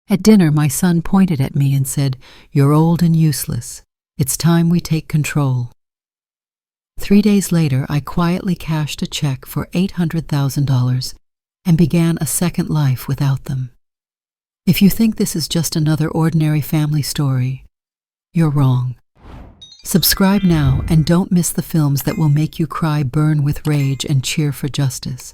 At dinner, my son pointed at me and said, "You're old and useless. It's time we take control." 3 days later, I quietly cashed a check for $800,000 and began a second life without them. If you think this is just another ordinary family story, you're wrong. Subscribe now and don't miss the films that will make you cry, burn with rage, and cheer for justice.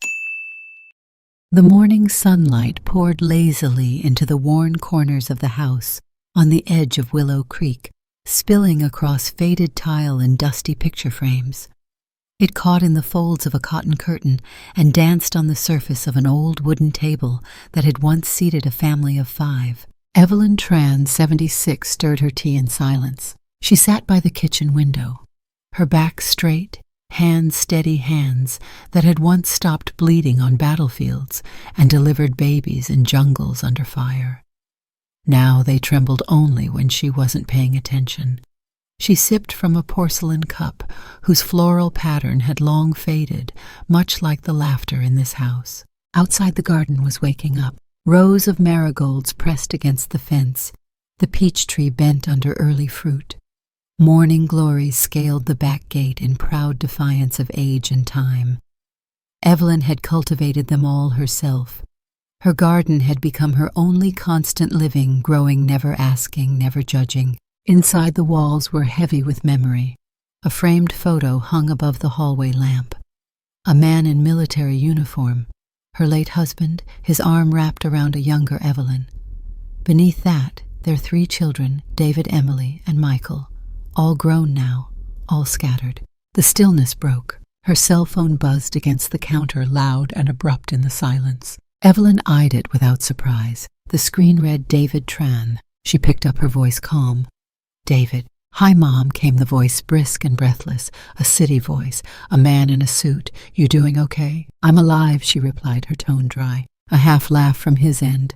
The morning sunlight poured lazily into the worn corners of the house on the edge of Willow Creek, spilling across faded tile and dusty picture frames. It caught in the folds of a cotton curtain and danced on the surface of an old wooden table that had once seated a family of 5. Evelyn Tran, 76, stirred her tea in silence. She sat by the kitchen window, her back straight, hands steady hands that had once stopped bleeding on battlefields and delivered babies in jungles under fire. Now they trembled only when she wasn't paying attention. She sipped from a porcelain cup whose floral pattern had long faded, much like the laughter in this house. Outside, the garden was waking up. Rows of marigolds pressed against the fence, the peach tree bent under early fruit. Morning glories scaled the back gate in proud defiance of age and time. Evelyn had cultivated them all herself. Her garden had become her only constant living, growing, never asking, never judging. Inside, the walls were heavy with memory. A framed photo hung above the hallway lamp. A man in military uniform, her late husband, his arm wrapped around a younger Evelyn. Beneath that, their 3 children, David, Emily, and Michael, all grown now, all scattered. The stillness broke. Her cell phone buzzed against the counter, loud and abrupt in the silence. Evelyn eyed it without surprise. The screen read David Tran. She picked up, her voice calm. "David." "Hi, Mom," came the voice, brisk and breathless, a city voice, a man in a suit. "You doing okay?" "I'm alive," she replied, her tone dry. A half laugh from his end,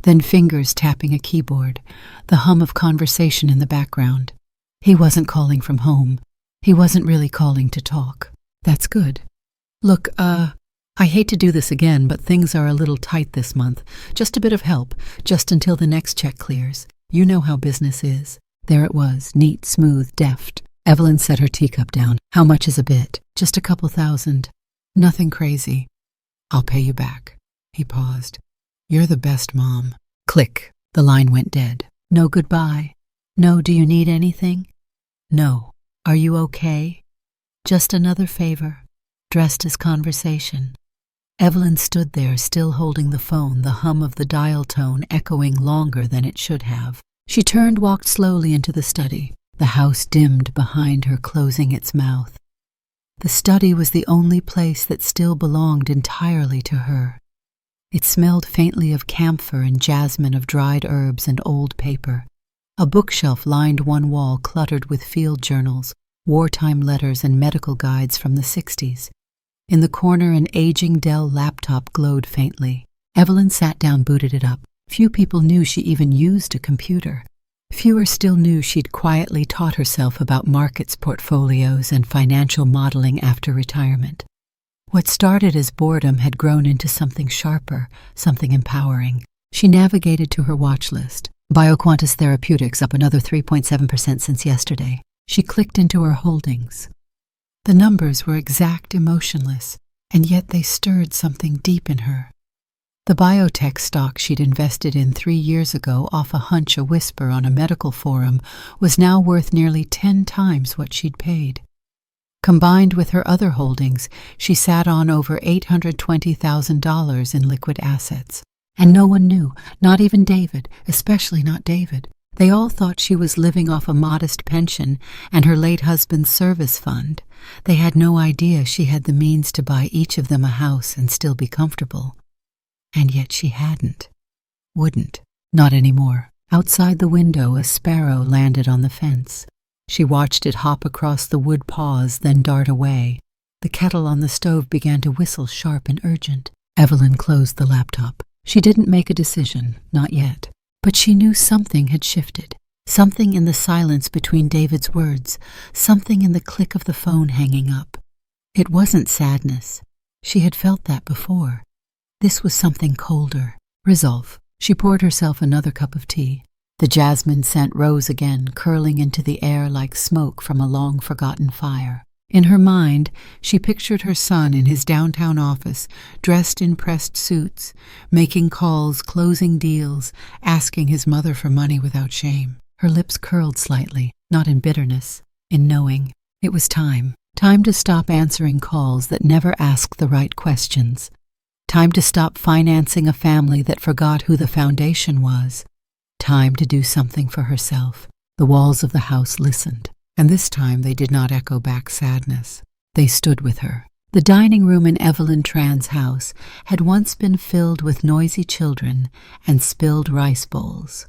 then fingers tapping a keyboard, the hum of conversation in the background. He wasn't calling from home. He wasn't really calling to talk. "That's good. Look, I hate to do this again, but things are a little tight this month. Just a bit of help, just until the next check clears. You know how business is." There it was, neat, smooth, deft. Evelyn set her teacup down. "How much is a bit?" "Just a couple thousand. Nothing crazy." "I'll pay you back." He paused. "You're the best, Mom." Click. The line went dead. "No goodbye. No, do you need anything?" "No. Are you okay?" "Just another favor, dressed as conversation." Evelyn stood there, still holding the phone, the hum of the dial tone echoing longer than it should have. She turned, walked slowly into the study. The house dimmed behind her, closing its mouth. The study was the only place that still belonged entirely to her. It smelled faintly of camphor and jasmine, of dried herbs and old paper. A bookshelf lined one wall, cluttered with field journals, wartime letters, and medical guides from the 60s. In the corner, an aging Dell laptop glowed faintly. Evelyn sat down, booted it up. Few people knew she even used a computer. Fewer still knew she'd quietly taught herself about markets, portfolios, and financial modeling after retirement. What started as boredom had grown into something sharper, something empowering. She navigated to her watch list. BioQuantus Therapeutics up another 3.7% since yesterday. She clicked into her holdings. The numbers were exact, emotionless, and yet they stirred something deep in her. The biotech stock she'd invested in 3 years ago off a hunch, a whisper on a medical forum, was now worth nearly 10 times what she'd paid. Combined with her other holdings, she sat on over $820,000 in liquid assets. And no one knew, not even David, especially not David. They all thought she was living off a modest pension and her late husband's service fund. They had no idea she had the means to buy each of them a house and still be comfortable. And yet she hadn't. Wouldn't. Not anymore. Outside the window, a sparrow landed on the fence. She watched it hop across the wood paws, then dart away. The kettle on the stove began to whistle, sharp and urgent. Evelyn closed the laptop. She didn't make a decision, not yet. But she knew something had shifted. Something in the silence between David's words. Something in the click of the phone hanging up. It wasn't sadness. She had felt that before. This was something colder. Resolve. She poured herself another cup of tea. The jasmine scent rose again, curling into the air like smoke from a long-forgotten fire. In her mind, she pictured her son in his downtown office, dressed in pressed suits, making calls, closing deals, asking his mother for money without shame. Her lips curled slightly, not in bitterness, in knowing. It was time. Time to stop answering calls that never asked the right questions. Time to stop financing a family that forgot who the foundation was. Time to do something for herself. The walls of the house listened. And this time they did not echo back sadness. They stood with her. The dining room in Evelyn Tran's house had once been filled with noisy children and spilled rice bowls.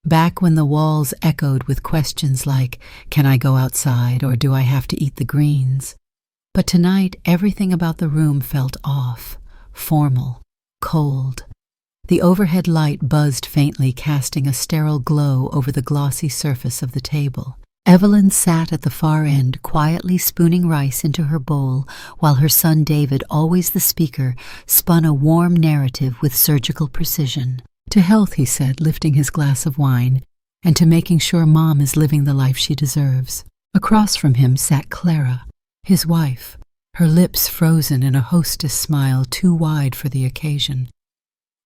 Back when the walls echoed with questions like, "Can I go outside?" or "Do I have to eat the greens?" But tonight everything about the room felt off, formal, cold. The overhead light buzzed faintly, casting a sterile glow over the glossy surface of the table. Evelyn sat at the far end, quietly spooning rice into her bowl, while her son David, always the speaker, spun a warm narrative with surgical precision. "To health," he said, lifting his glass of wine, "and to making sure Mom is living the life she deserves." Across from him sat Clara, his wife, her lips frozen in a hostess smile too wide for the occasion.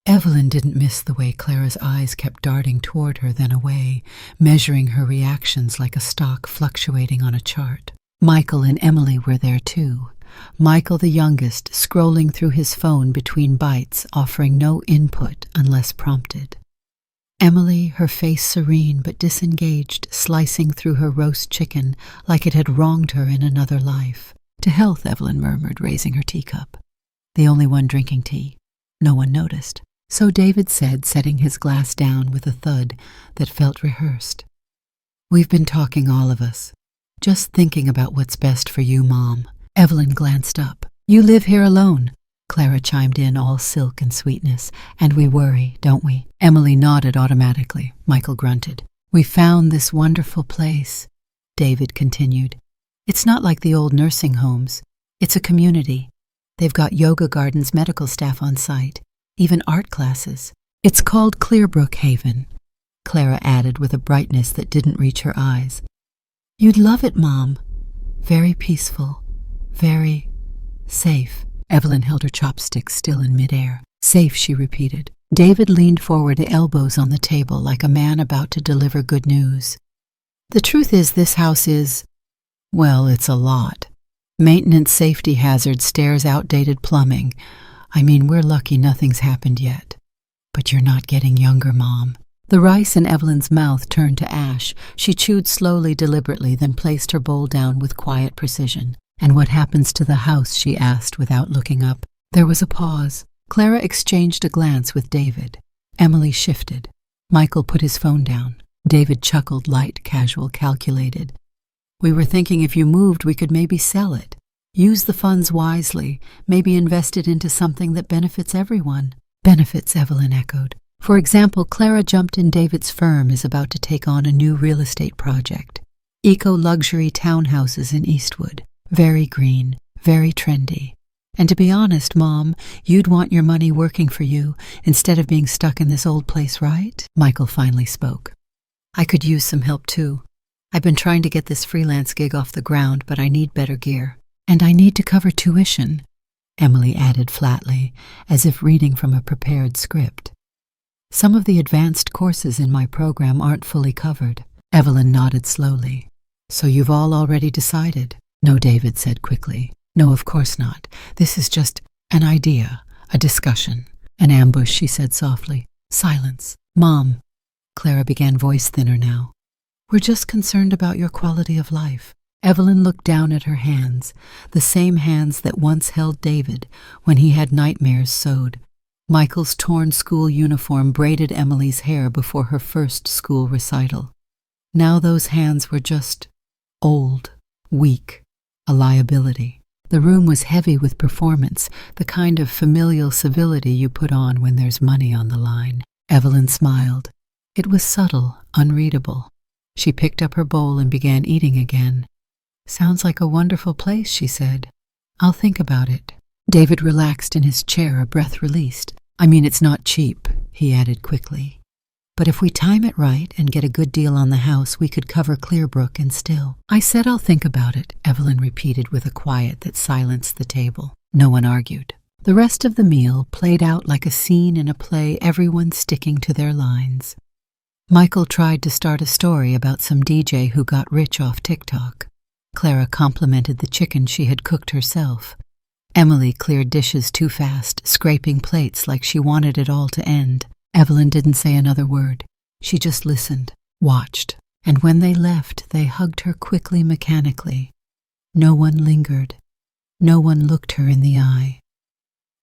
Evelyn didn't miss the way Clara's eyes kept darting toward her, then away, measuring her reactions like a stock fluctuating on a chart. Michael and Emily were there too. Michael, the youngest, scrolling through his phone between bites, offering no input unless prompted. Emily, her face serene but disengaged, slicing through her roast chicken like it had wronged her in another life. "To health," Evelyn murmured, raising her teacup. The only one drinking tea. No one noticed. So David said, setting his glass down with a thud that felt rehearsed. "We've been talking, all of us. Just thinking about what's best for you, Mom." Evelyn glanced up. "You live here alone," Clara chimed in, all silk and sweetness. "And we worry, don't we?" Emily nodded automatically. Michael grunted. "We found this wonderful place," David continued. "It's not like the old nursing homes. It's a community. They've got yoga gardens, medical staff on site, even art classes. It's called Clearbrook Haven," Clara added with a brightness that didn't reach her eyes. "You'd love it, Mom. Very peaceful, very safe." Evelyn held her chopsticks still in midair. "Safe," she repeated. David leaned forward, elbows on the table, like a man about to deliver good news. "The truth is, this house is, well, it's a lot. Maintenance, safety hazards, stairs, outdated plumbing. I mean, we're lucky nothing's happened yet. But you're not getting younger, Mom." The rice in Evelyn's mouth turned to ash. She chewed slowly, deliberately, then placed her bowl down with quiet precision. "And what happens to the house?" she asked without looking up. There was a pause. Clara exchanged a glance with David. Emily shifted. Michael put his phone down. David chuckled, light, casual, calculated. "We were thinking if you moved, we could maybe sell it. Use the funds wisely, maybe invest it into something that benefits everyone." "Benefits," Evelyn echoed. "For example, Clara jumped in. David's firm is about to take on a new real estate project. Eco-luxury townhouses in Eastwood. Very green, very trendy. And to be honest, Mom, you'd want your money working for you instead of being stuck in this old place, right?" Michael finally spoke. "I could use some help too. I've been trying to get this freelance gig off the ground, but I need better gear. And I need to cover tuition," Emily added flatly, as if reading from a prepared script. "Some of the advanced courses in my program aren't fully covered." Evelyn nodded slowly. "So you've all already decided?" "No," David said quickly. "No, of course not. This is just an idea, a discussion." "An ambush," she said softly. Silence. "Mom," Clara began, voice thinner now. "We're just concerned about your quality of life." Evelyn looked down at her hands, the same hands that once held David when he had nightmares sewed. Michael's torn school uniform braided Emily's hair before her first school recital. Now those hands were just old, weak, a liability. The room was heavy with performance, the kind of familial civility you put on when there's money on the line. Evelyn smiled. It was subtle, unreadable. She picked up her bowl and began eating again. "Sounds like a wonderful place," she said. "I'll think about it." David relaxed in his chair, a breath released. "I mean, it's not cheap," he added quickly. But if we time it right and get a good deal on the house, we could cover Clearbrook and still. I said I'll think about it, Evelyn repeated with a quiet that silenced the table. No one argued. The rest of the meal played out like a scene in a play, everyone sticking to their lines. Michael tried to start a story about some DJ who got rich off TikTok. Clara complimented the chicken she had cooked herself. Emily cleared dishes too fast, scraping plates like she wanted it all to end. Evelyn didn't say another word. She just listened, watched, and when they left, they hugged her quickly, mechanically. No one lingered. No one looked her in the eye.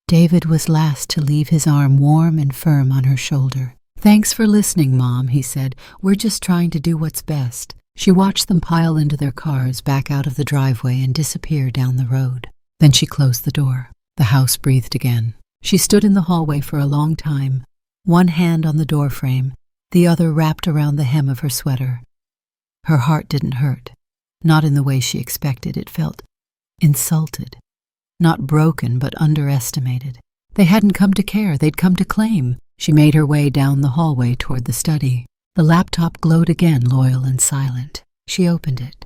David was last to leave, his arm warm and firm on her shoulder. "Thanks for listening, Mom," he said. "We're just trying to do what's best." She watched them pile into their cars, back out of the driveway, and disappear down the road. Then she closed the door. The house breathed again. She stood in the hallway for a long time, one hand on the doorframe, the other wrapped around the hem of her sweater. Her heart didn't hurt, not in the way she expected. It felt insulted, not broken but underestimated. They hadn't come to care, they'd come to claim. She made her way down the hallway toward the study. The laptop glowed again, loyal and silent. She opened it.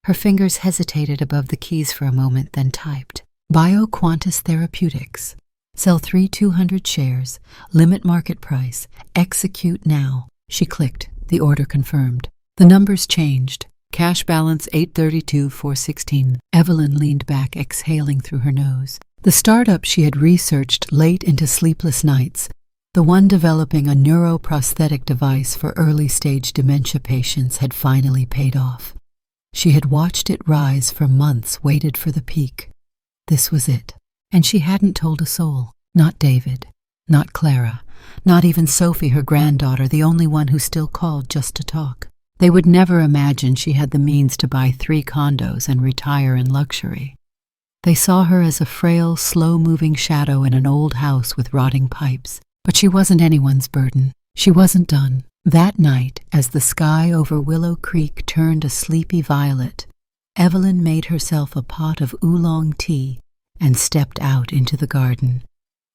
Her fingers hesitated above the keys for a moment, then typed, "BioQuantus Therapeutics. Sell 200 shares. Limit market price. Execute now." She clicked. The order confirmed. The numbers changed. Cash balance $832,416. Evelyn leaned back, exhaling through her nose. The startup she had researched late into sleepless nights, the one developing a neuroprosthetic device for early-stage dementia patients, had finally paid off. She had watched it rise for months, waited for the peak. This was it. And she hadn't told a soul. Not David. Not Clara. Not even Sophie, her granddaughter, the only one who still called just to talk. They would never imagine she had the means to buy 3 condos and retire in luxury. They saw her as a frail, slow-moving shadow in an old house with rotting pipes. But she wasn't anyone's burden. She wasn't done. That night, as the sky over Willow Creek turned a sleepy violet, Evelyn made herself a pot of oolong tea and stepped out into the garden.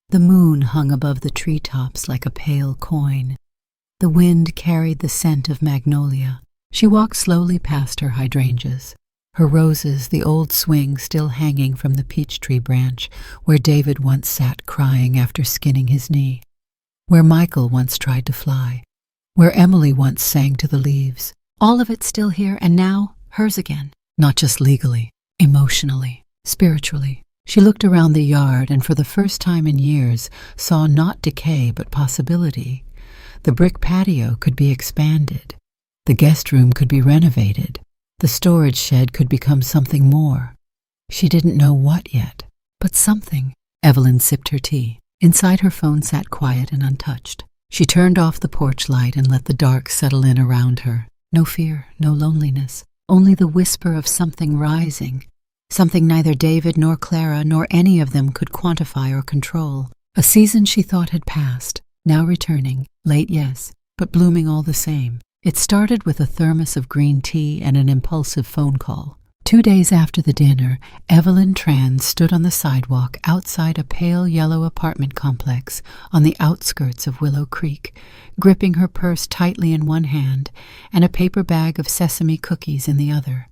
The moon hung above the treetops like a pale coin. The wind carried the scent of magnolia. She walked slowly past her hydrangeas, her roses, the old swing still hanging from the peach tree branch where David once sat crying after skinning his knee, where Michael once tried to fly, where Emily once sang to the leaves. All of it still here, and now hers again. Not just legally, emotionally, spiritually. She looked around the yard and for the first time in years saw not decay but possibility. The brick patio could be expanded. The guest room could be renovated. The storage shed could become something more. She didn't know what yet, but something. Evelyn sipped her tea. Inside, her phone sat quiet and untouched. She turned off the porch light and let the dark settle in around her. No fear, no loneliness, only the whisper of something rising. Something neither David nor Clara nor any of them could quantify or control. A season she thought had passed, now returning, late yes, but blooming all the same. It started with a thermos of green tea and an impulsive phone call. 2 days after the dinner, Evelyn Tran stood on the sidewalk outside a pale yellow apartment complex on the outskirts of Willow Creek, gripping her purse tightly in one hand and a paper bag of sesame cookies in the other.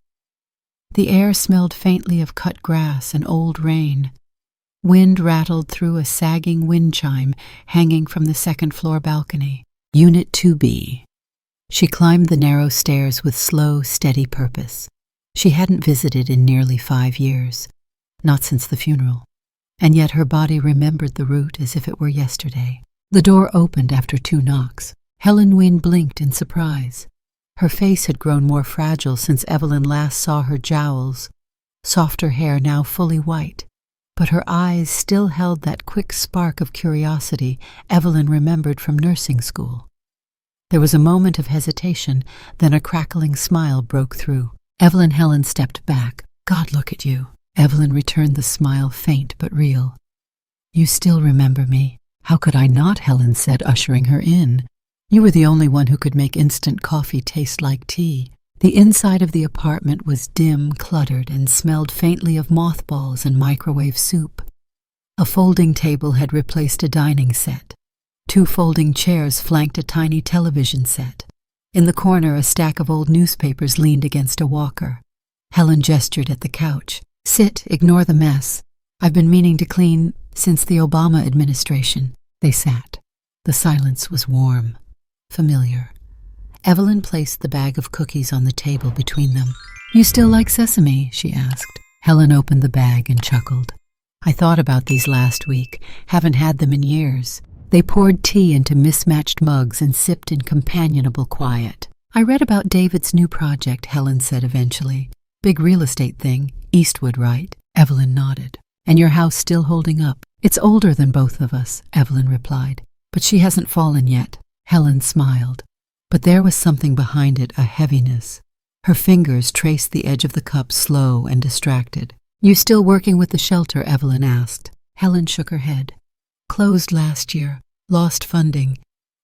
The air smelled faintly of cut grass and old rain. Wind rattled through a sagging wind chime hanging from the second-floor balcony. Unit 2B. She climbed the narrow stairs with slow, steady purpose. She hadn't visited in nearly 5 years, not since the funeral, and yet her body remembered the route as if it were yesterday. The door opened after 2 knocks. Helen Wynne blinked in surprise. Her face had grown more fragile since Evelyn last saw her jowls, softer hair now fully white, but her eyes still held that quick spark of curiosity Evelyn remembered from nursing school. There was a moment of hesitation, then a crackling smile broke through. Helen stepped back. "God, look at you." Evelyn returned the smile, faint but real. "You still remember me." "How could I not?" Helen said, ushering her in. "You were the only one who could make instant coffee taste like tea." The inside of the apartment was dim, cluttered, and smelled faintly of mothballs and microwave soup. A folding table had replaced a dining set. Two folding chairs flanked a tiny television set. In the corner, a stack of old newspapers leaned against a walker. Helen gestured at the couch. "Sit, ignore the mess. I've been meaning to clean since the Obama administration." They sat. The silence was warm, familiar. Evelyn placed the bag of cookies on the table between them. "You still like sesame?" she asked. Helen opened the bag and chuckled. "I thought about these last week. Haven't had them in years." They poured tea into mismatched mugs and sipped in companionable quiet. "I read about David's new project," Helen said eventually. "Big real estate thing. Eastwood, right?" Evelyn nodded. "And your house still holding up?" "It's older than both of us," Evelyn replied. "But she hasn't fallen yet." Helen smiled. But there was something behind it, a heaviness. Her fingers traced the edge of the cup, slow and distracted. "You still working with the shelter?" Evelyn asked. Helen shook her head. "Closed last year. Lost funding.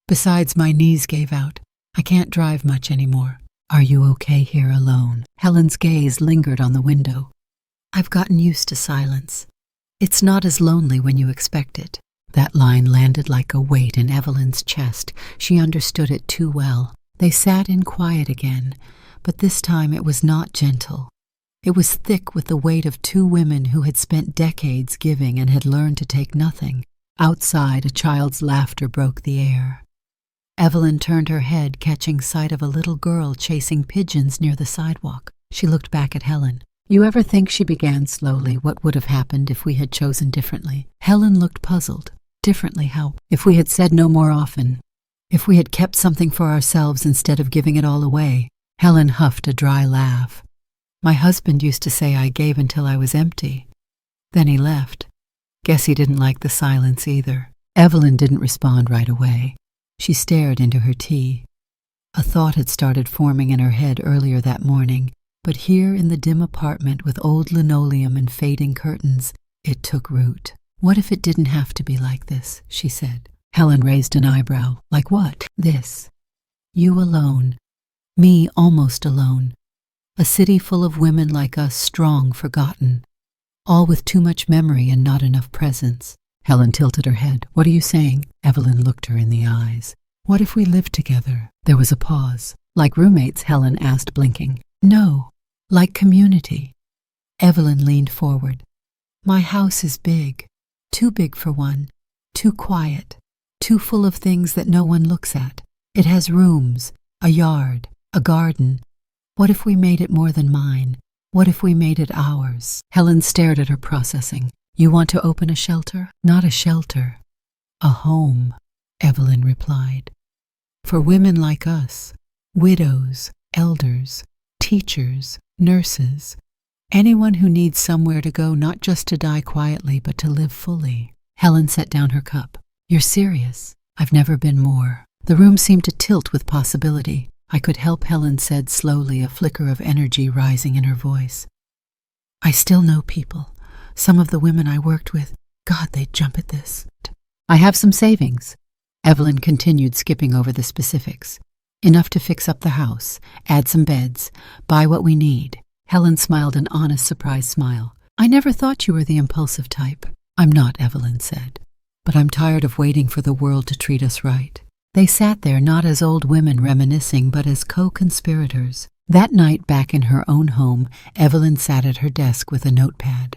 Besides, my knees gave out. I can't drive much anymore." "Are you okay here alone?" Helen's gaze lingered on the window. "I've gotten used to silence. It's not as lonely when you expect it." That line landed like a weight in Evelyn's chest. She understood it too well. They sat in quiet again, but this time it was not gentle. It was thick with the weight of two women who had spent decades giving and had learned to take nothing. Outside, a child's laughter broke the air. Evelyn turned her head, catching sight of a little girl chasing pigeons near the sidewalk. She looked back at Helen. "You ever think," she began slowly, "what would have happened if we had chosen differently?" Helen looked puzzled. "Differently how?" "If we had said no more often. If we had kept something for ourselves instead of giving it all away." Helen huffed a dry laugh. "My husband used to say I gave until I was empty. Then he left. Guess he didn't like the silence either." Evelyn didn't respond right away. She stared into her tea. A thought had started forming in her head earlier that morning, but here in the dim apartment with old linoleum and fading curtains, it took root. "What if it didn't have to be like this?" she said. Helen raised an eyebrow. "Like what?" "This. You alone. Me almost alone. A city full of women like us, strong, forgotten. All with too much memory and not enough presence." Helen tilted her head. "What are you saying?" Evelyn looked her in the eyes. "What if we lived together?" There was a pause. "Like roommates?" Helen asked, blinking. "No, like community." Evelyn leaned forward. "My house is big. Too big for one. Too quiet. Too full of things that no one looks at. It has rooms, a yard, a garden. What if we made it more than mine? What if we made it ours?" Helen stared at her, processing. "You want to open a shelter?" "Not a shelter. A home," Evelyn replied. "For women like us, widows, elders, teachers, nurses, anyone who needs somewhere to go, not just to die quietly, but to live fully." Helen set down her cup. "You're serious?" "I've never been more." The room seemed to tilt with possibility. "I could help," Helen said slowly, a flicker of energy rising in her voice. "I still know people. Some of the women I worked with. God, they'd jump at this." "I have some savings." Evelyn continued, skipping over the specifics. "Enough to fix up the house, add some beds, buy what we need." Helen smiled an honest, surprised smile. "I never thought you were the impulsive type." "I'm not," Evelyn said. "But I'm tired of waiting for the world to treat us right." They sat there not as old women reminiscing, but as co-conspirators. That night, back in her own home, Evelyn sat at her desk with a notepad.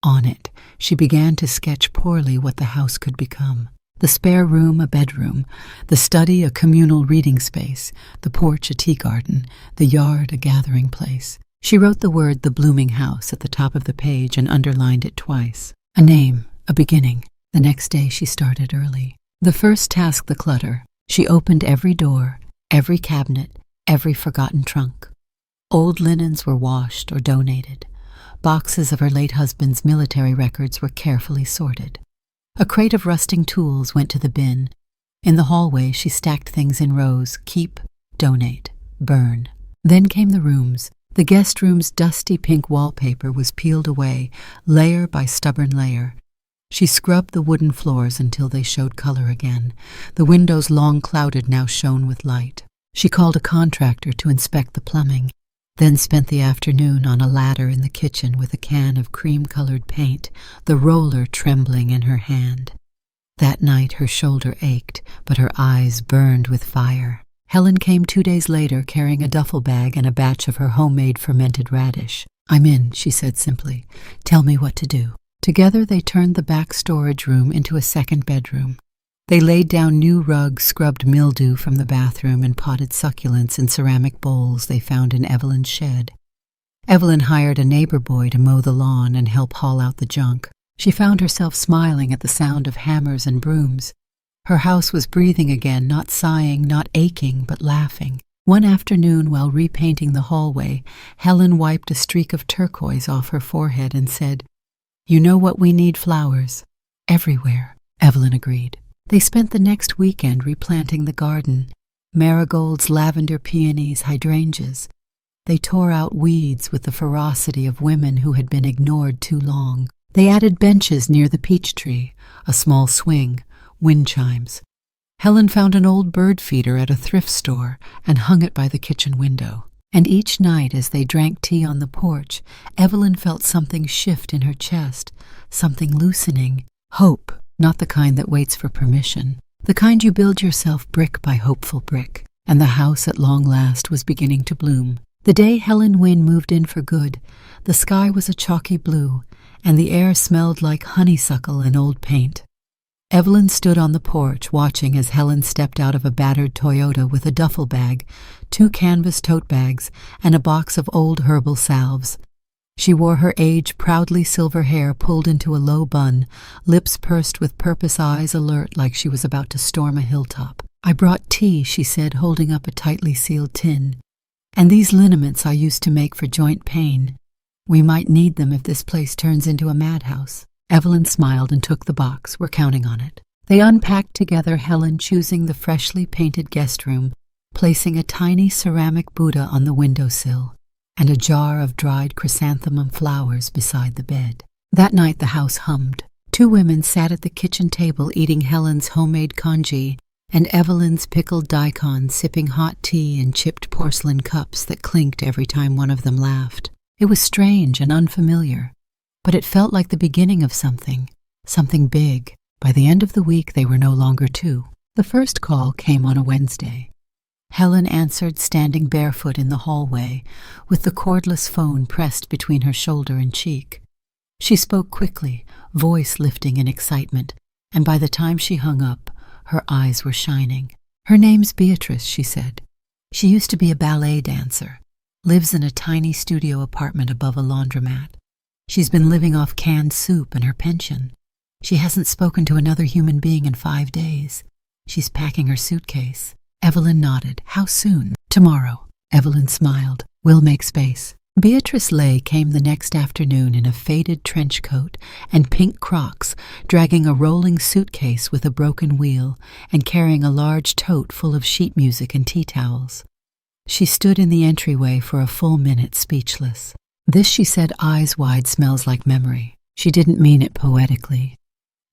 On it, she began to sketch poorly what the house could become. The spare room, a bedroom; the study, a communal reading space; the porch, a tea garden; the yard, a gathering place. She wrote the word "the blooming house" at the top of the page and underlined it twice. A name, a beginning. The next day she started early. The first task, the clutter. She opened every door, every cabinet, every forgotten trunk. Old linens were washed or donated. Boxes of her late husband's military records were carefully sorted. A crate of rusting tools went to the bin. In the hallway, she stacked things in rows: keep, donate, burn. Then came the rooms. The guest room's dusty pink wallpaper was peeled away, layer by stubborn layer. She scrubbed the wooden floors until they showed color again. The windows, long clouded, now shone with light. She called a contractor to inspect the plumbing, then spent the afternoon on a ladder in the kitchen with a can of cream-colored paint, the roller trembling in her hand. That night her shoulder ached, but her eyes burned with fire. Helen came 2 days later carrying a duffel bag and a batch of her homemade fermented radish. "I'm in," she said simply. "Tell me what to do." Together they turned the back storage room into a second bedroom. They laid down new rugs, scrubbed mildew from the bathroom, and potted succulents in ceramic bowls they found in Evelyn's shed. Evelyn hired a neighbor boy to mow the lawn and help haul out the junk. She found herself smiling at the sound of hammers and brooms. Her house was breathing again, not sighing, not aching, but laughing. One afternoon, while repainting the hallway, Helen wiped a streak of turquoise off her forehead and said, "You know what we need? Flowers. Everywhere." Evelyn agreed. They spent the next weekend replanting the garden. Marigolds, lavender, peonies, hydrangeas. They tore out weeds with the ferocity of women who had been ignored too long. They added benches near the peach tree, a small swing, wind chimes. Helen found an old bird feeder at a thrift store and hung it by the kitchen window. And each night as they drank tea on the porch, Evelyn felt something shift in her chest, something loosening. Hope, not the kind that waits for permission. The kind you build yourself brick by hopeful brick. And the house at long last was beginning to bloom. The day Helen Wynne moved in for good, the sky was a chalky blue, and the air smelled like honeysuckle and old paint. Evelyn stood on the porch watching as Helen stepped out of a battered Toyota with a duffel bag, 2 canvas tote bags, and a box of old herbal salves. She wore her age-proudly silver hair pulled into a low bun, lips pursed with purpose, eyes alert like she was about to storm a hilltop. "I brought tea," she said, holding up a tightly sealed tin. "And these liniments I used to make for joint pain. We might need them if this place turns into a madhouse." Evelyn smiled and took the box. "We're counting on it." They unpacked together, Helen choosing the freshly painted guest room, placing a tiny ceramic Buddha on the windowsill, and a jar of dried chrysanthemum flowers beside the bed. That night the house hummed. 2 women sat at the kitchen table eating Helen's homemade congee and Evelyn's pickled daikon, sipping hot tea in chipped porcelain cups that clinked every time one of them laughed. It was strange and unfamiliar, but it felt like the beginning of something big. By the end of the week, they were no longer 2. The first call came on a Wednesday. Helen answered standing barefoot in the hallway, with the cordless phone pressed between her shoulder and cheek. She spoke quickly, voice lifting in excitement, and by the time she hung up, her eyes were shining. "Her name's Beatrice," she said. "She used to be a ballet dancer, lives in a tiny studio apartment above a laundromat. She's been living off canned soup and her pension. She hasn't spoken to another human being in 5 days. She's packing her suitcase." Evelyn nodded. "How soon?" "Tomorrow." Evelyn smiled. "We'll make space." Beatrice Lay came the next afternoon in a faded trench coat and pink Crocs, dragging a rolling suitcase with a broken wheel and carrying a large tote full of sheet music and tea towels. She stood in the entryway for a full minute, speechless. "This," she said, eyes wide, "smells like memory." She didn't mean it poetically.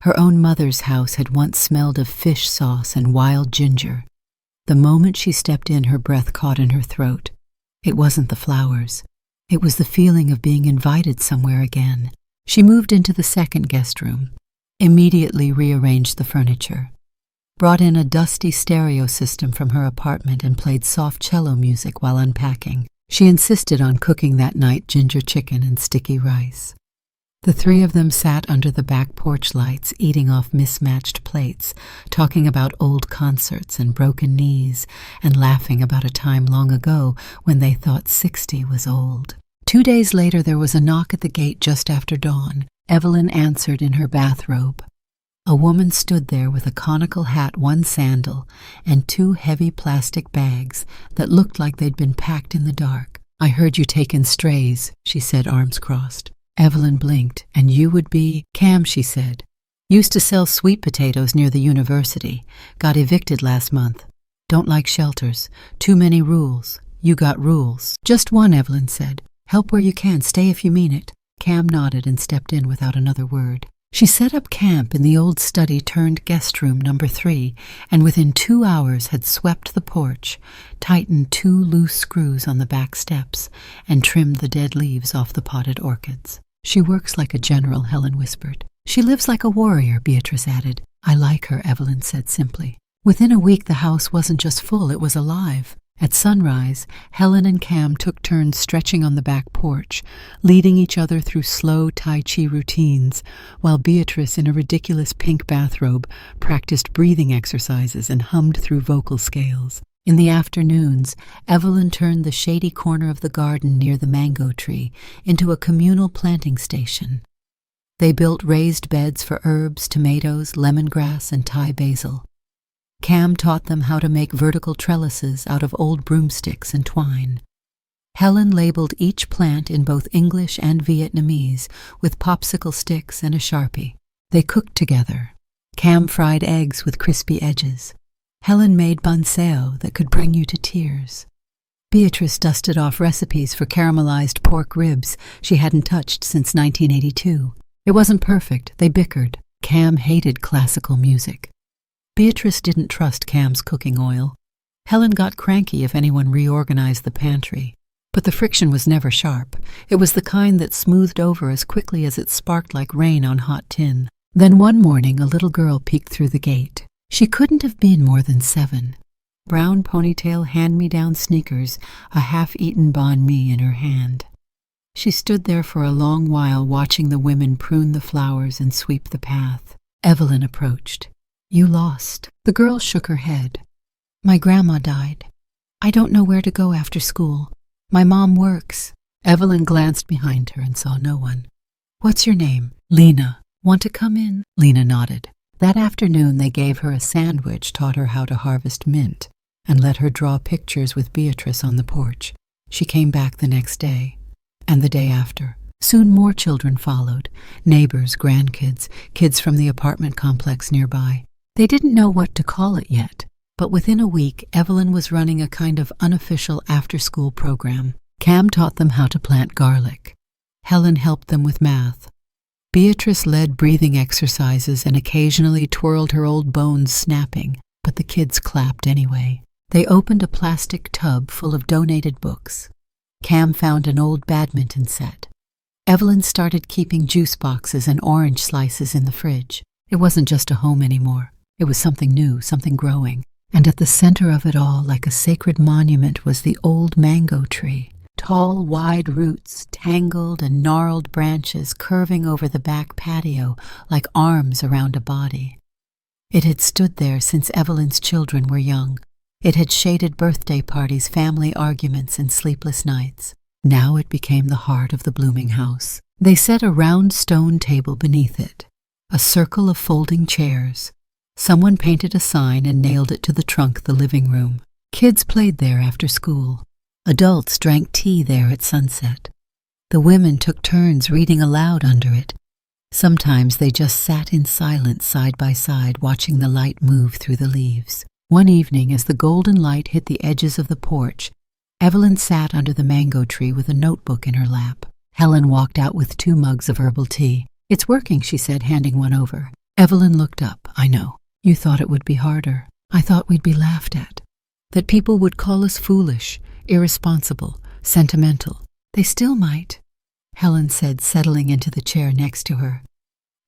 Her own mother's house had once smelled of fish sauce and wild ginger. The moment she stepped in, her breath caught in her throat. It wasn't the flowers. It was the feeling of being invited somewhere again. She moved into the second guest room, immediately rearranged the furniture, brought in a dusty stereo system from her apartment and played soft cello music while unpacking. She insisted on cooking that night ginger chicken and sticky rice. The 3 of them sat under the back porch lights, eating off mismatched plates, talking about old concerts and broken knees, and laughing about a time long ago when they thought 60 was old. 2 days later, there was a knock at the gate just after dawn. Evelyn answered in her bathrobe. A woman stood there with a conical hat, 1 sandal, and 2 heavy plastic bags that looked like they'd been packed in the dark. "I heard you take in strays," she said, arms crossed. Evelyn blinked. "And you would be—" "Cam," she said. "Used to sell sweet potatoes near the university. Got evicted last month. Don't like shelters. Too many rules. You got rules." "Just 1," Evelyn said. "Help where you can. Stay if you mean it." Cam nodded and stepped in without another word. She set up camp in the old study turned guest room number 3, and within 2 hours had swept the porch, tightened 2 loose screws on the back steps, and trimmed the dead leaves off the potted orchids. "She works like a general," Helen whispered. "She lives like a warrior," Beatrice added. "I like her," Evelyn said simply. Within a week, the house wasn't just full, it was alive. At sunrise, Helen and Cam took turns stretching on the back porch, leading each other through slow Tai Chi routines, while Beatrice, in a ridiculous pink bathrobe, practiced breathing exercises and hummed through vocal scales. In the afternoons, Evelyn turned the shady corner of the garden near the mango tree into a communal planting station. They built raised beds for herbs, tomatoes, lemongrass, and Thai basil. Cam taught them how to make vertical trellises out of old broomsticks and twine. Helen labeled each plant in both English and Vietnamese with popsicle sticks and a Sharpie. They cooked together. Cam fried eggs with crispy edges. Helen made banseo that could bring you to tears. Beatrice dusted off recipes for caramelized pork ribs she hadn't touched since 1982. It wasn't perfect, they bickered. Cam hated classical music. Beatrice didn't trust Cam's cooking oil. Helen got cranky if anyone reorganized the pantry. But the friction was never sharp. It was the kind that smoothed over as quickly as it sparked like rain on hot tin. Then one morning, a little girl peeked through the gate. She couldn't have been more than 7. Brown ponytail, hand-me-down sneakers, a half-eaten banh mi in her hand. She stood there for a long while watching the women prune the flowers and sweep the path. Evelyn approached. "You lost." The girl shook her head. "My grandma died. I don't know where to go after school. My mom works." Evelyn glanced behind her and saw no one. "What's your name?" "Lena." "Want to come in?" Lena nodded. That afternoon they gave her a sandwich, taught her how to harvest mint, and let her draw pictures with Beatrice on the porch. She came back the next day, and the day after. Soon more children followed, neighbors, grandkids, kids from the apartment complex nearby. They didn't know what to call it yet, but within a week, Evelyn was running a kind of unofficial after-school program. Cam taught them how to plant garlic. Helen helped them with math. Beatrice led breathing exercises and occasionally twirled her old bones snapping, but the kids clapped anyway. They opened a plastic tub full of donated books. Cam found an old badminton set. Evelyn started keeping juice boxes and orange slices in the fridge. It wasn't just a home anymore. It was something new, something growing. And at the center of it all, like a sacred monument, was the old mango tree. Tall, wide roots, tangled and gnarled branches curving over the back patio like arms around a body. It had stood there since Evelyn's children were young. It had shaded birthday parties, family arguments, and sleepless nights. Now it became the heart of the blooming house. They set a round stone table beneath it, a circle of folding chairs. Someone painted a sign and nailed it to the trunk of the living room. Kids played there after school. Adults drank tea there at sunset. The women took turns reading aloud under it. Sometimes they just sat in silence side by side, watching the light move through the leaves. One evening, as the golden light hit the edges of the porch, Evelyn sat under the mango tree with a notebook in her lap. Helen walked out with 2 mugs of herbal tea. "It's working," she said, handing one over. Evelyn looked up. "I know. You thought it would be harder. I thought we'd be laughed at. That people would call us foolish, irresponsible, sentimental. They still might," Helen said, settling into the chair next to her.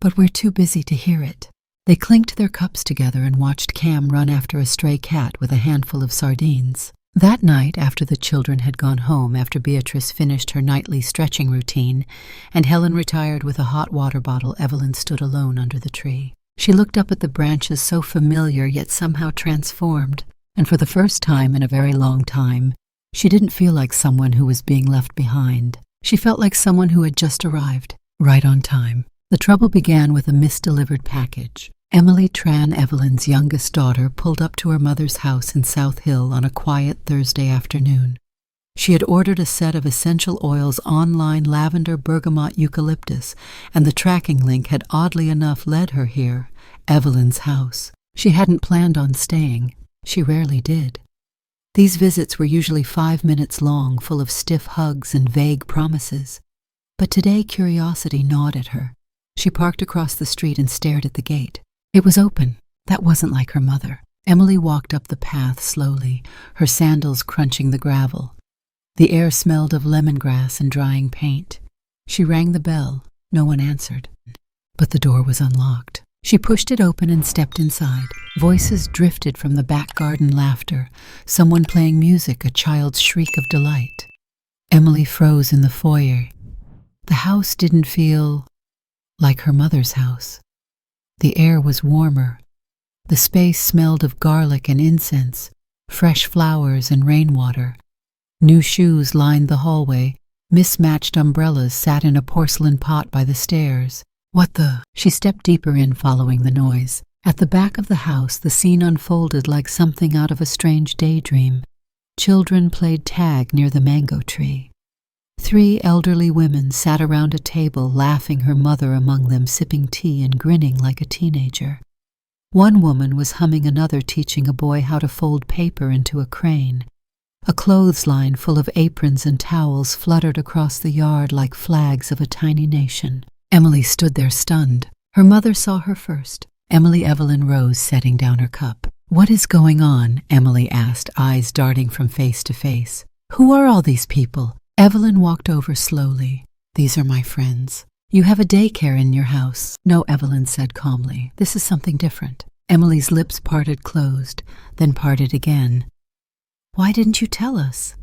"But we're too busy to hear it." They clinked their cups together and watched Cam run after a stray cat with a handful of sardines. That night, after the children had gone home, after Beatrice finished her nightly stretching routine, and Helen retired with a hot water bottle, Evelyn stood alone under the tree. She looked up at the branches, so familiar yet somehow transformed, and for the first time in a very long time, she didn't feel like someone who was being left behind. She felt like someone who had just arrived, right on time. The trouble began with a misdelivered package. Emily Tran, Evelyn's youngest daughter, pulled up to her mother's house in South Hill on a quiet Thursday afternoon. She had ordered a set of essential oils online, lavender, bergamot, eucalyptus, and the tracking link had oddly enough led her here, Evelyn's house. She hadn't planned on staying. She rarely did. These visits were usually 5 minutes long, full of stiff hugs and vague promises. But today curiosity gnawed at her. She parked across the street and stared at the gate. It was open. That wasn't like her mother. Emily walked up the path slowly, her sandals crunching the gravel. The air smelled of lemongrass and drying paint. She rang the bell. No one answered. But the door was unlocked. She pushed it open and stepped inside. Voices drifted from the back garden, laughter, someone playing music, a child's shriek of delight. Emily froze in the foyer. The house didn't feel like her mother's house. The air was warmer. The space smelled of garlic and incense, fresh flowers and rainwater. New shoes lined the hallway. Mismatched umbrellas sat in a porcelain pot by the stairs. What the? She stepped deeper in, following the noise. At the back of the house, the scene unfolded like something out of a strange daydream. Children played tag near the mango tree. 3 elderly women sat around a table, laughing, her mother among them, sipping tea and grinning like a teenager. One woman was humming, another teaching a boy how to fold paper into a crane. A clothesline full of aprons and towels fluttered across the yard like flags of a tiny nation. Emily stood there stunned. Her mother saw her first. Evelyn rose, setting down her cup. "What is going on?" Emily asked, eyes darting from face to face. "Who are all these people?" Evelyn walked over slowly. "These are my friends." "You have a daycare in your house." "No," Evelyn said calmly. "This is something different." Emily's lips parted, closed, then parted again. "Why didn't you tell us?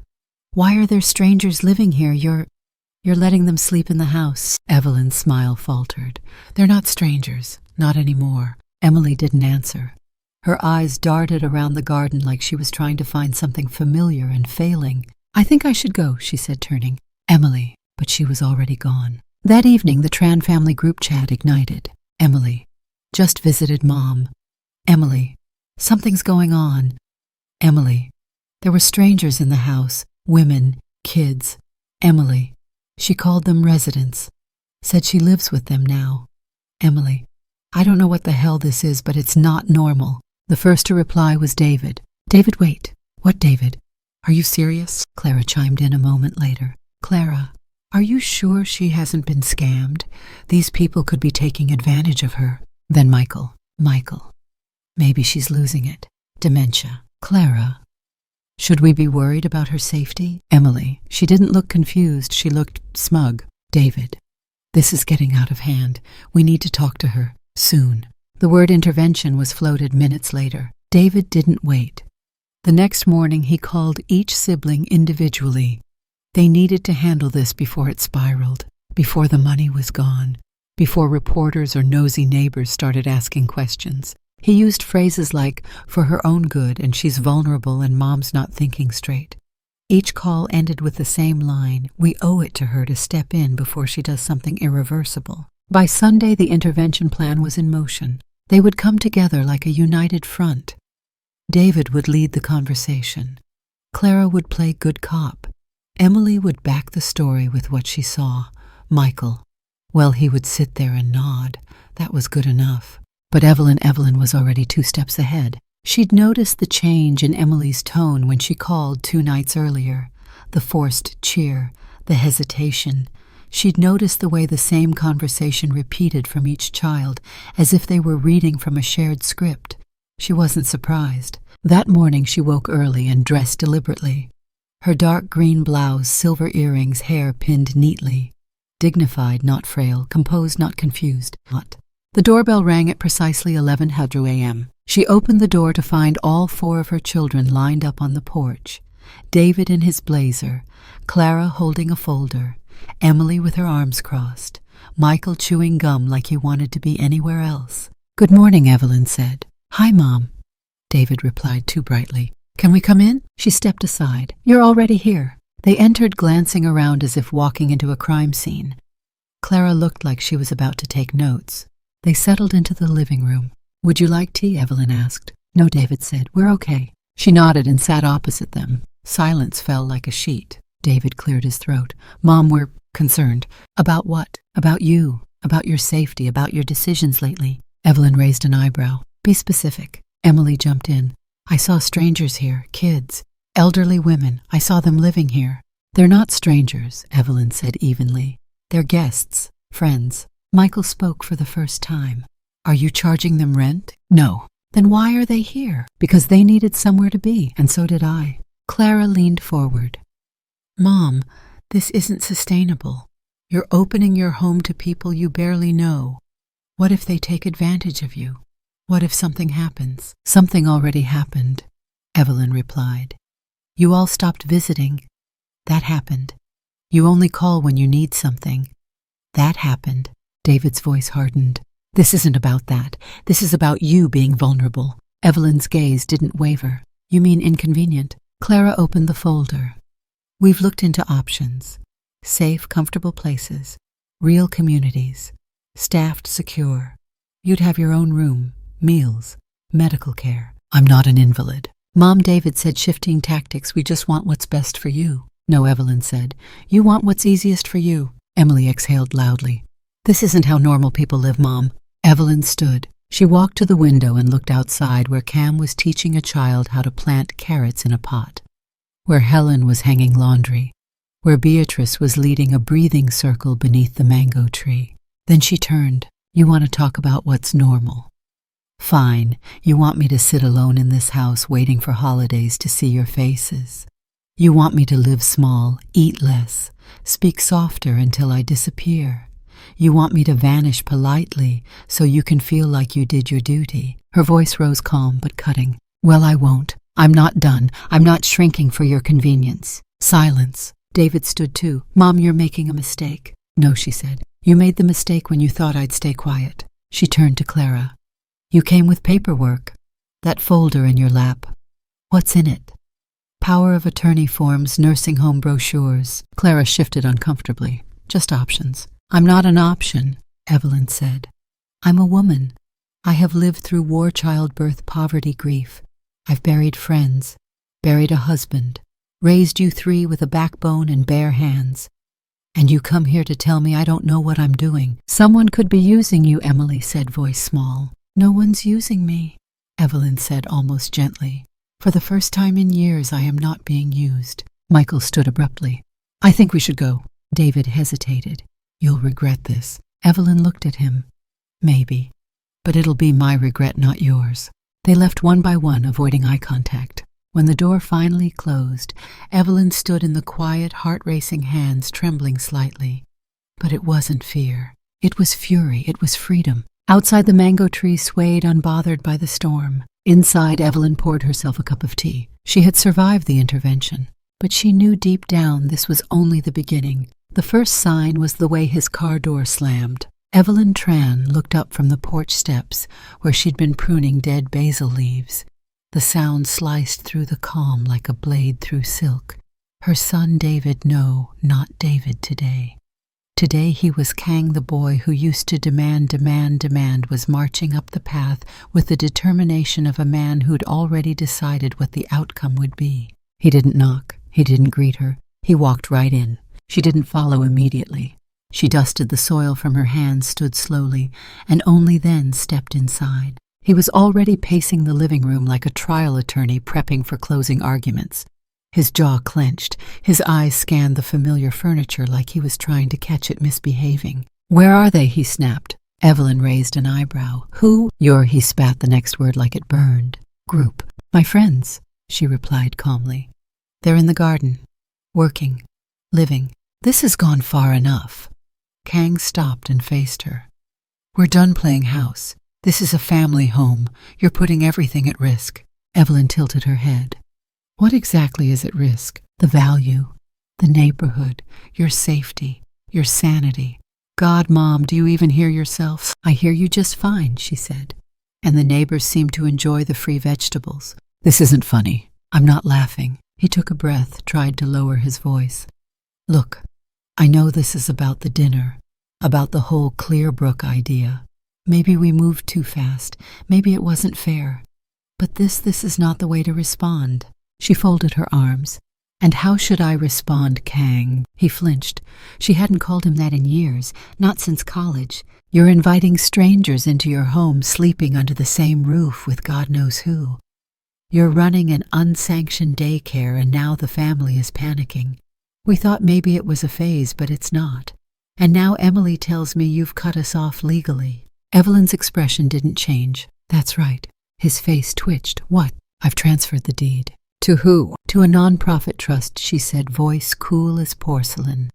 Why are there strangers living here? You're letting them sleep in the house." Evelyn's smile faltered. "They're not strangers, not anymore." Emily didn't answer. Her eyes darted around the garden like she was trying to find something familiar and failing. "I think I should go," she said, turning. "Emily," but she was already gone. That evening, the Tran family group chat ignited. "Emily, just visited Mom." "Emily, something's going on." "Emily, there were strangers in the house, women, kids." "Emily, she called them residents. Said she lives with them now." "Emily, I don't know what the hell this is, but it's not normal." The first to reply was David. "David, wait." "What, David? Are you serious?" Clara chimed in a moment later. "Clara, are you sure she hasn't been scammed? These people could be taking advantage of her." Then Michael, maybe she's losing it. Dementia. "Clara, should we be worried about her safety?" Emily, she didn't look confused, she looked smug. "David, this is getting out of hand. We need to talk to her, soon." The word intervention was floated minutes later. David didn't wait. The next morning he called each sibling individually. They needed to handle this before it spiraled, before the money was gone, before reporters or nosy neighbors started asking questions. He used phrases like, "for her own good," and "she's vulnerable and Mom's not thinking straight." Each call ended with the same line, "We owe it to her to step in before she does something irreversible." By Sunday, the intervention plan was in motion. They would come together like a united front. David would lead the conversation. Clara would play good cop. Emily would back the story with what she saw. Michael, well, he would sit there and nod. That was good enough. But Evelyn was already 2 steps ahead. She'd noticed the change in Emily's tone when she called 2 nights earlier. The forced cheer, the hesitation. She'd noticed the way the same conversation repeated from each child, as if they were reading from a shared script. She wasn't surprised. That morning she woke early and dressed deliberately. Her dark green blouse, silver earrings, hair pinned neatly. Dignified, not frail, composed, not confused. The doorbell rang at precisely 11:00 a.m. She opened the door to find all 4 of her children lined up on the porch. David in his blazer, Clara holding a folder, Emily with her arms crossed, Michael chewing gum like he wanted to be anywhere else. "Good morning," Evelyn said. "Hi, Mom," David replied too brightly. "Can we come in?" She stepped aside. "You're already here." They entered, glancing around as if walking into a crime scene. Clara looked like she was about to take notes. They settled into the living room. "Would you like tea?" Evelyn asked. "No," David said. "We're okay." She nodded and sat opposite them. Silence fell like a sheet. David cleared his throat. "Mom, we're concerned." "About what?" "About you. About your safety. About your decisions lately." Evelyn raised an eyebrow. "Be specific." Emily jumped in. "I saw strangers here, kids, elderly women. I saw them living here." "They're not strangers," Evelyn said evenly. "They're guests, friends." Michael spoke for the first time. "Are you charging them rent?" "No." "Then why are they here?" "Because they needed somewhere to be, and so did I." Clara leaned forward. "Mom, this isn't sustainable. You're opening your home to people you barely know. What if they take advantage of you? What if something happens? Something already happened, Evelyn replied. You all stopped visiting. That happened. You only call when you need something. That happened. David's voice hardened. This isn't about that. This is about you being vulnerable. Evelyn's gaze didn't waver. You mean inconvenient? Clara opened the folder. We've looked into options. Safe, comfortable places. Real communities. Staffed, secure. You'd have your own room, meals, medical care. I'm not an invalid. Mom, David said, shifting tactics. We just want what's best for you. No, Evelyn said. You want what's easiest for you. Emily exhaled loudly. This isn't how normal people live, Mom. Evelyn stood. She walked to the window and looked outside where Cam was teaching a child how to plant carrots in a pot, where Helen was hanging laundry, where Beatrice was leading a breathing circle beneath the mango tree. Then she turned. You want to talk about what's normal? Fine. You want me to sit alone in this house waiting for holidays to see your faces. You want me to live small, eat less, speak softer until I disappear. You want me to vanish politely so you can feel like you did your duty. Her voice rose calm but cutting. Well, I won't. I'm not done. I'm not shrinking for your convenience. Silence. David stood too. Mom, you're making a mistake. No, she said. You made the mistake when you thought I'd stay quiet. She turned to Clara. You came with paperwork. That folder in your lap. What's in it? Power of attorney forms, nursing home brochures. Clara shifted uncomfortably. Just options. I'm not an option, Evelyn said. I'm a woman. I have lived through war, childbirth, poverty, grief. I've buried friends, buried a husband, raised you three with a backbone and bare hands. And you come here to tell me I don't know what I'm doing. Someone could be using you, Emily said, voice small. No one's using me, Evelyn said almost gently. For the first time in years, I am not being used. Michael stood abruptly. I think we should go. David hesitated. You'll regret this. Evelyn looked at him. Maybe. But it'll be my regret, not yours. They left one by one, avoiding eye contact. When the door finally closed, Evelyn stood in the quiet, heart-racing hands, trembling slightly. But it wasn't fear. It was fury. It was freedom. Outside, the mango tree swayed, unbothered by the storm. Inside, Evelyn poured herself a cup of tea. She had survived the intervention, but she knew deep down this was only the beginning. The first sign was the way his car door slammed. Evelyn Tran looked up from the porch steps where she'd been pruning dead basil leaves. The sound sliced through the calm like a blade through silk. Her son David, no, not David today. Today he was Kang, the boy who used to demand, was marching up the path with the determination of a man who'd already decided what the outcome would be. He didn't knock. He didn't greet her. He walked right in. She didn't follow immediately. She dusted the soil from her hands, stood slowly, and only then stepped inside. He was already pacing the living room like a trial attorney prepping for closing arguments. His jaw clenched. His eyes scanned the familiar furniture like he was trying to catch it misbehaving. Where are they? He snapped. Evelyn raised an eyebrow. Who? He spat the next word like it burned. Group. My friends, she replied calmly. They're in the garden. Working. Living. This has gone far enough. Kang stopped and faced her. We're done playing house. This is a family home. You're putting everything at risk. Evelyn tilted her head. What exactly is at risk? The value, the neighborhood, your safety, your sanity. God, Mom, do you even hear yourself? I hear you just fine, she said. And the neighbors seem to enjoy the free vegetables. This isn't funny. I'm not laughing. He took a breath, tried to lower his voice. Look, I know this is about the dinner, about the whole Clearbrook idea. Maybe we moved too fast. Maybe it wasn't fair. But this is not the way to respond. She folded her arms. And how should I respond, Kang? He flinched. She hadn't called him that in years, not since college. You're inviting strangers into your home, sleeping under the same roof with God knows who. You're running an unsanctioned daycare, and now the family is panicking. We thought maybe it was a phase, but it's not. And now Emily tells me you've cut us off legally. Evelyn's expression didn't change. That's right. His face twitched. What? I've transferred the deed. To who? To a non-profit trust, she said, voice cool as porcelain.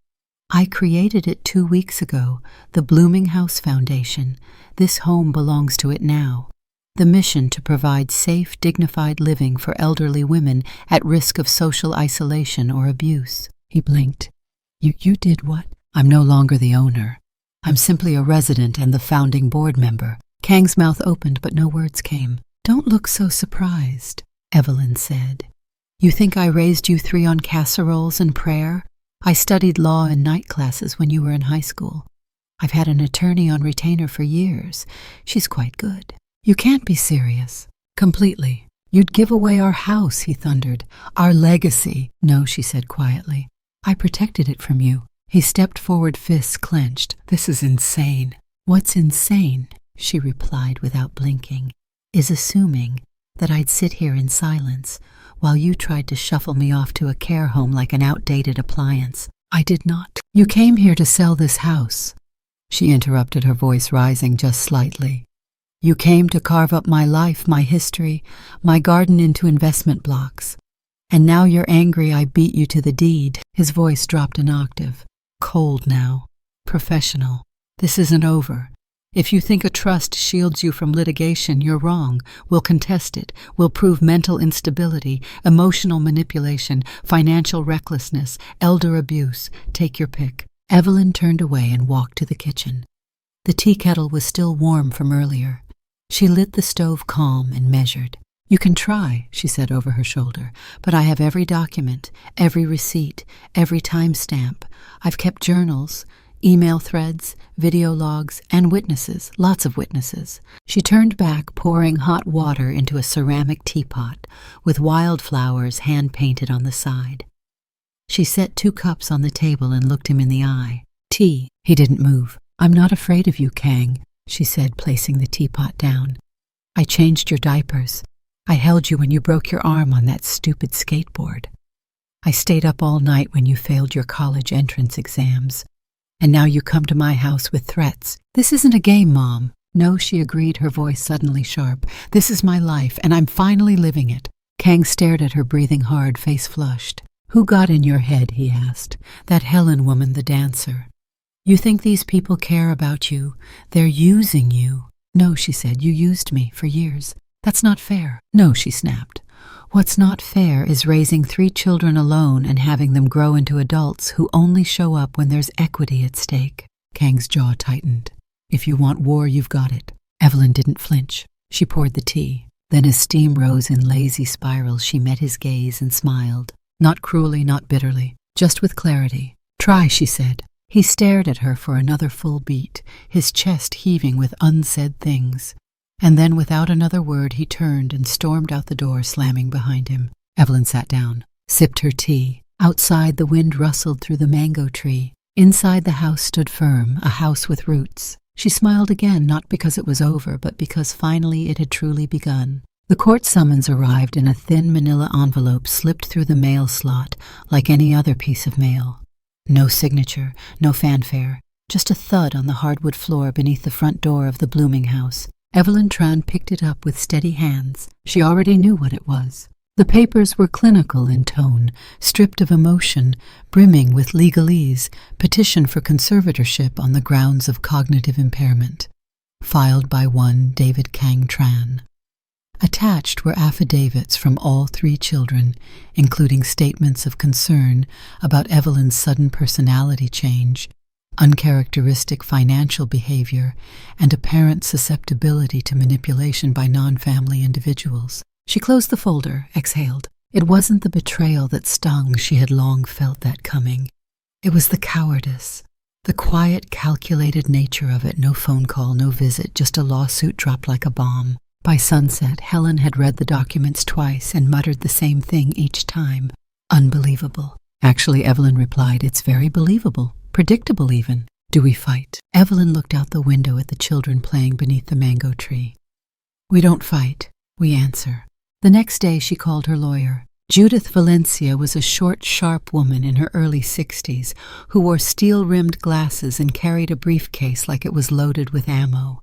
I created it 2 weeks ago, the Blooming House Foundation. This home belongs to it now. The mission to provide safe, dignified living for elderly women at risk of social isolation or abuse. He blinked. You did what? I'm no longer the owner. I'm simply a resident and the founding board member. Kang's mouth opened, but no words came. Don't look so surprised, Evelyn said. You think I raised you 3 on casseroles and prayer? I studied law in night classes when you were in high school. I've had an attorney on retainer for years. She's quite good. You can't be serious. Completely. You'd give away our house, he thundered. Our legacy. No, she said quietly. I protected it from you. He stepped forward, fists clenched. This is insane. What's insane, she replied without blinking, is assuming that I'd sit here in silence while you tried to shuffle me off to a care home like an outdated appliance. I did not. You came here to sell this house. She interrupted, her voice rising just slightly. You came to carve up my life, my history, my garden into investment blocks. And now you're angry I beat you to the deed. His voice dropped an octave. Cold now. Professional. This isn't over. If you think a trust shields you from litigation, you're wrong. We'll contest it. We'll prove mental instability, emotional manipulation, financial recklessness, elder abuse. Take your pick. Evelyn turned away and walked to the kitchen. The tea kettle was still warm from earlier. She lit the stove calm and measured. You can try, she said over her shoulder, but I have every document, every receipt, every timestamp. I've kept journals, email threads, video logs, and witnesses, lots of witnesses. She turned back, pouring hot water into a ceramic teapot with wildflowers hand-painted on the side. She set 2 cups on the table and looked him in the eye. Tea. He didn't move. I'm not afraid of you, Kang, she said, placing the teapot down. I changed your diapers. I held you when you broke your arm on that stupid skateboard. I stayed up all night when you failed your college entrance exams. And now you come to my house with threats. This isn't a game, Mom. No, she agreed, her voice suddenly sharp. This is my life, and I'm finally living it. Kang stared at her, breathing hard, face flushed. Who got in your head, he asked. That Helen woman, the dancer. You think these people care about you? They're using you. No, she said, you used me for years. That's not fair. No, she snapped. What's not fair is raising 3 children alone and having them grow into adults who only show up when there's equity at stake. Kang's jaw tightened. If you want war, you've got it. Evelyn didn't flinch. She poured the tea. Then as steam rose in lazy spirals, she met his gaze and smiled. Not cruelly, not bitterly, just with clarity. Try, she said. He stared at her for another full beat, his chest heaving with unsaid things. And then, without another word, he turned and stormed out the door, slamming behind him. Evelyn sat down, sipped her tea. Outside, the wind rustled through the mango tree. Inside, the house stood firm, a house with roots. She smiled again, not because it was over, but because finally it had truly begun. The court summons arrived in a thin manila envelope slipped through the mail slot like any other piece of mail. No signature, no fanfare, just a thud on the hardwood floor beneath the front door of the Blooming House. Evelyn Tran picked it up with steady hands. She already knew what it was. The papers were clinical in tone, stripped of emotion, brimming with legalese, petition for conservatorship on the grounds of cognitive impairment. Filed by one David Kang Tran. Attached were affidavits from all 3 children, including statements of concern about Evelyn's sudden personality change, uncharacteristic financial behavior, and apparent susceptibility to manipulation by non-family individuals. She closed the folder, exhaled. It wasn't the betrayal that stung, she had long felt that coming. It was the cowardice, the quiet, calculated nature of it, no phone call, no visit, just a lawsuit dropped like a bomb. By sunset, Helen had read the documents twice and muttered the same thing each time. Unbelievable. Actually, Evelyn replied, it's very believable. Predictable even. Do we fight? Evelyn looked out the window at the children playing beneath the mango tree. We don't fight. We answer. The next day she called her lawyer. Judith Valencia was a short, sharp woman in her early 60s who wore steel-rimmed glasses and carried a briefcase like it was loaded with ammo.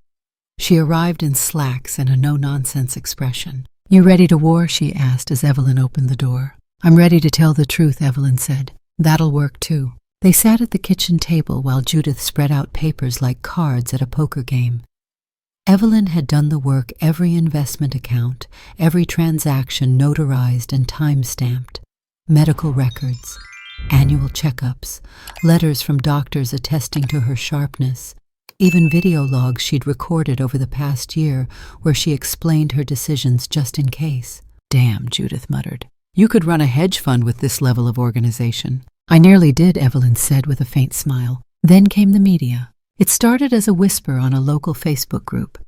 She arrived in slacks and a no-nonsense expression. You ready to war? She asked as Evelyn opened the door. I'm ready to tell the truth, Evelyn said. That'll work too. They sat at the kitchen table while Judith spread out papers like cards at a poker game. Evelyn had done the work, every investment account, every transaction notarized and time-stamped, medical records, annual checkups, letters from doctors attesting to her sharpness, even video logs she'd recorded over the past year where she explained her decisions just in case. "Damn," Judith muttered. "You could run a hedge fund with this level of organization." "I nearly did," Evelyn said with a faint smile. Then came the media. It started as a whisper on a local Facebook group.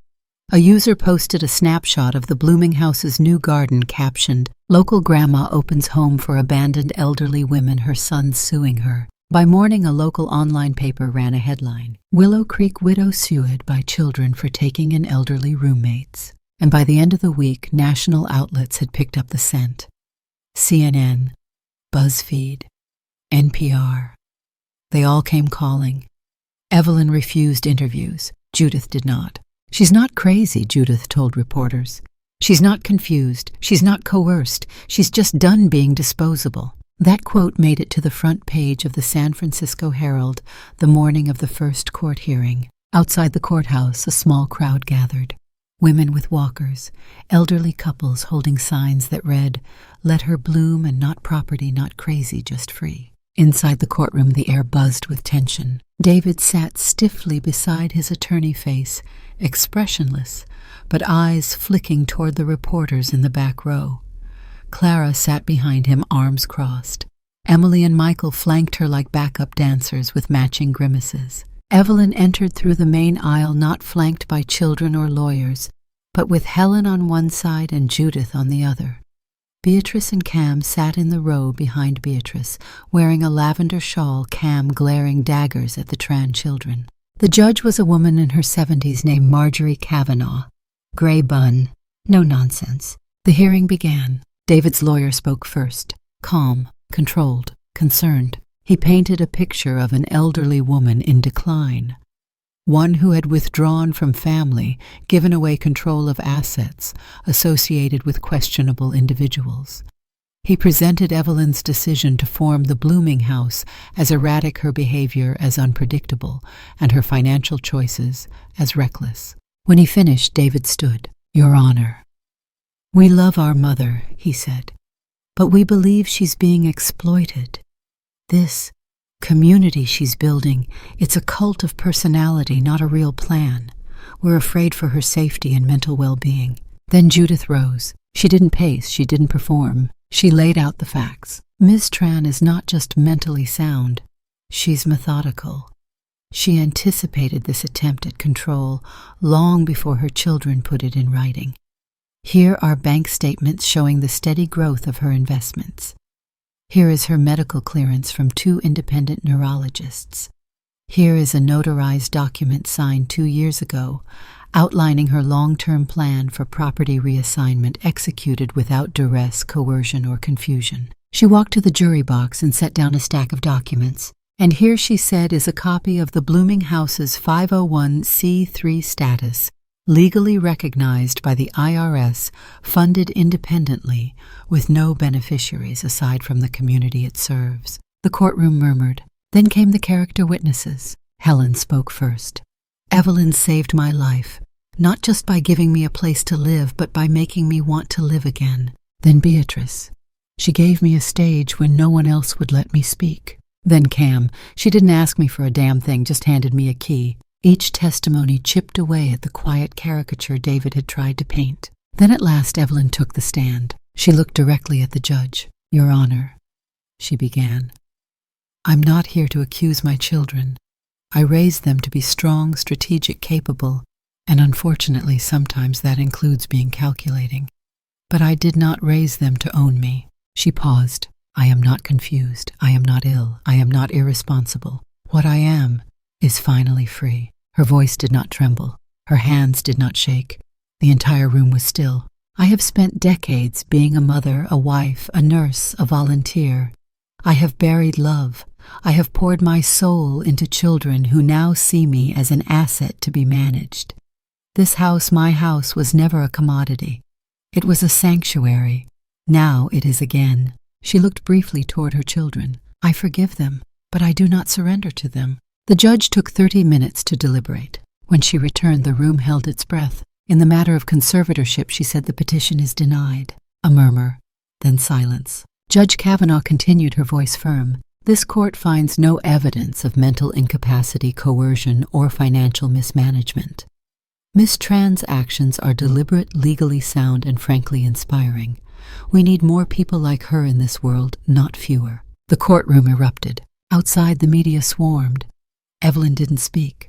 A user posted a snapshot of the blooming house's new garden captioned, "Local grandma opens home for abandoned elderly women, her son's suing her." By morning, a local online paper ran a headline, "Willow Creek widow sued by children for taking in elderly roommates." And by the end of the week, national outlets had picked up the scent. CNN, BuzzFeed, NPR. They all came calling. Evelyn refused interviews. Judith did not. "She's not crazy," Judith told reporters. "She's not confused. She's not coerced. She's just done being disposable." That quote made it to the front page of the San Francisco Herald the morning of the first court hearing. Outside the courthouse, a small crowd gathered. Women with walkers, elderly couples holding signs that read, "Let her bloom and not property, not crazy, just free." Inside the courtroom, the air buzzed with tension. David sat stiffly beside his attorney face, expressionless, but eyes flicking toward the reporters in the back row. Clara sat behind him, arms crossed. Emily and Michael flanked her like backup dancers with matching grimaces. Evelyn entered through the main aisle, not flanked by children or lawyers, but with Helen on one side and Judith on the other. Beatrice and Cam sat in the row behind Beatrice, wearing a lavender shawl, Cam glaring daggers at the Tran children. The judge was a woman in her 70s named Marjorie Kavanaugh. Gray bun. No nonsense. The hearing began. David's lawyer spoke first. Calm, controlled, concerned. He painted a picture of an elderly woman in decline. One who had withdrawn from family, given away control of assets associated with questionable individuals. He presented Evelyn's decision to form the blooming house as erratic, her behavior as unpredictable, and her financial choices as reckless. When he finished, David stood. "Your Honor, we love our mother," he said, "but we believe she's being exploited. This community she's building, it's a cult of personality, not a real plan. We're afraid for her safety and mental well-being." Then Judith rose. She didn't pace, she didn't perform. She laid out the facts. Ms. Tran is not just mentally sound, she's methodical. She anticipated this attempt at control long before her children put it in writing. Here are bank statements showing the steady growth of her investments. Here is her medical clearance from 2 independent neurologists. Here is a notarized document signed 2 years ago, outlining her long-term plan for property reassignment executed without duress, coercion, or confusion. She walked to the jury box and set down a stack of documents. And here, she said, is a copy of the blooming house's 501c3 status, legally recognized by the IRS, funded independently, with no beneficiaries aside from the community it serves. The courtroom murmured. Then came the character witnesses. Helen spoke first. "Evelyn saved my life, not just by giving me a place to live, but by making me want to live again." Then Beatrice. "She gave me a stage when no one else would let me speak." Then Cam. "She didn't ask me for a damn thing, just handed me a key." Each testimony chipped away at the quiet caricature David had tried to paint. Then at last Evelyn took the stand. She looked directly at the judge. "Your Honor," she began, "I'm not here to accuse my children. I raised them to be strong, strategic, capable, and unfortunately sometimes that includes being calculating. But I did not raise them to own me." She paused. "I am not confused. I am not ill. I am not irresponsible. What I am is finally free." Her voice did not tremble. Her hands did not shake. The entire room was still. "I have spent decades being a mother, a wife, a nurse, a volunteer. I have buried love. I have poured my soul into children who now see me as an asset to be managed. This house, my house, was never a commodity. It was a sanctuary. Now it is again." She looked briefly toward her children. "I forgive them. but I do not surrender to them." The judge took 30 minutes to deliberate. When she returned, the room held its breath. In the matter of conservatorship, she said the petition is denied. A murmur, then silence. Judge Kavanaugh continued, her voice firm. "This court finds no evidence of mental incapacity, coercion, or financial mismanagement. Miss Tran's actions are deliberate, legally sound, and frankly inspiring. We need more people like her in this world, not fewer." The courtroom erupted. Outside, the media swarmed. Evelyn didn't speak.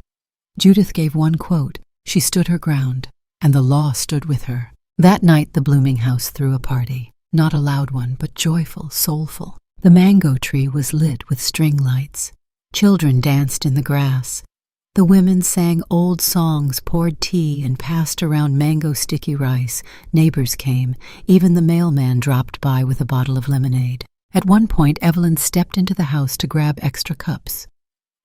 Judith gave one quote. She stood her ground, and the law stood with her. That night, the Blooming House threw a party. Not a loud one, but joyful, soulful. The mango tree was lit with string lights. Children danced in the grass. The women sang old songs, poured tea, and passed around mango sticky rice. Neighbors came. Even the mailman dropped by with a bottle of lemonade. At one point, Evelyn stepped into the house to grab extra cups.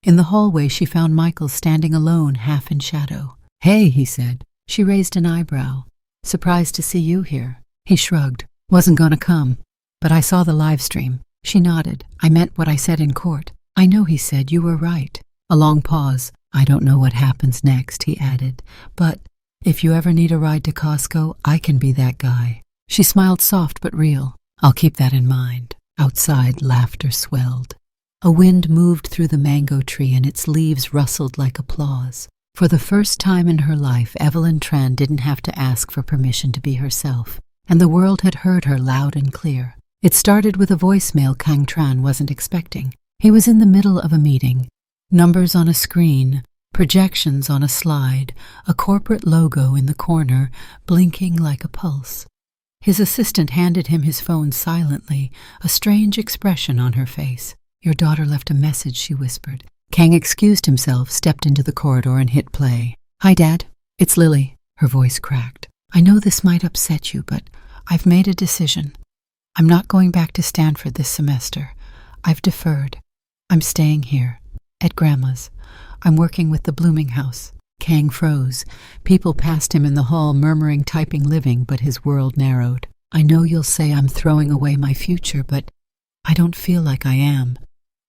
In the hallway, she found Michael standing alone, half in shadow. "Hey," he said. She raised an eyebrow. "Surprised to see you here." He shrugged. "Wasn't gonna come, but I saw the live stream." She nodded. "I meant what I said in court." "I know," he said. "You were right." A long pause. "I don't know what happens next," he added, "but if you ever need a ride to Costco, I can be that guy." She smiled, soft but real. "I'll keep that in mind." Outside, laughter swelled. A wind moved through the mango tree, and its leaves rustled like applause. For the first time in her life, Evelyn Tran didn't have to ask for permission to be herself, and the world had heard her loud and clear. It started with a voicemail Kang Tran wasn't expecting. He was in the middle of a meeting. Numbers on a screen, projections on a slide, a corporate logo in the corner, blinking like a pulse. His assistant handed him his phone silently, a strange expression on her face. "Your daughter left a message," she whispered. Kang excused himself, stepped into the corridor, and hit play. "Hi, Dad. It's Lily." Her voice cracked. "I know this might upset you, but I've made a decision. I'm not going back to Stanford this semester. I've deferred. I'm staying here, at Grandma's. I'm working with the Blooming House." Kang froze. People passed him in the hall, murmuring typing living, but his world narrowed. "I know you'll say I'm throwing away my future, but I don't feel like I am.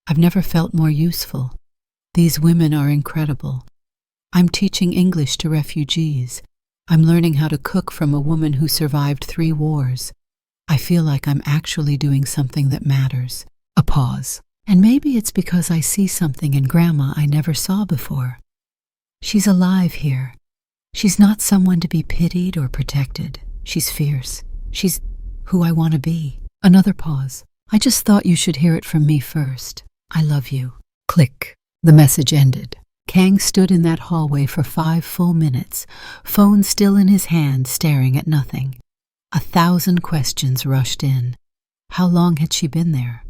I've never felt more useful. These women are incredible. I'm teaching English to refugees. I'm learning how to cook from a woman who survived 3 wars. I feel like I'm actually doing something that matters." A pause. "And maybe it's because I see something in Grandma I never saw before. She's alive here. She's not someone to be pitied or protected. She's fierce. She's who I want to be." Another pause. "I just thought you should hear it from me first. I love you." Click. The message ended. Kang stood in that hallway for 5 full minutes, phone still in his hand, staring at nothing. 1,000 questions rushed in. How long had she been there?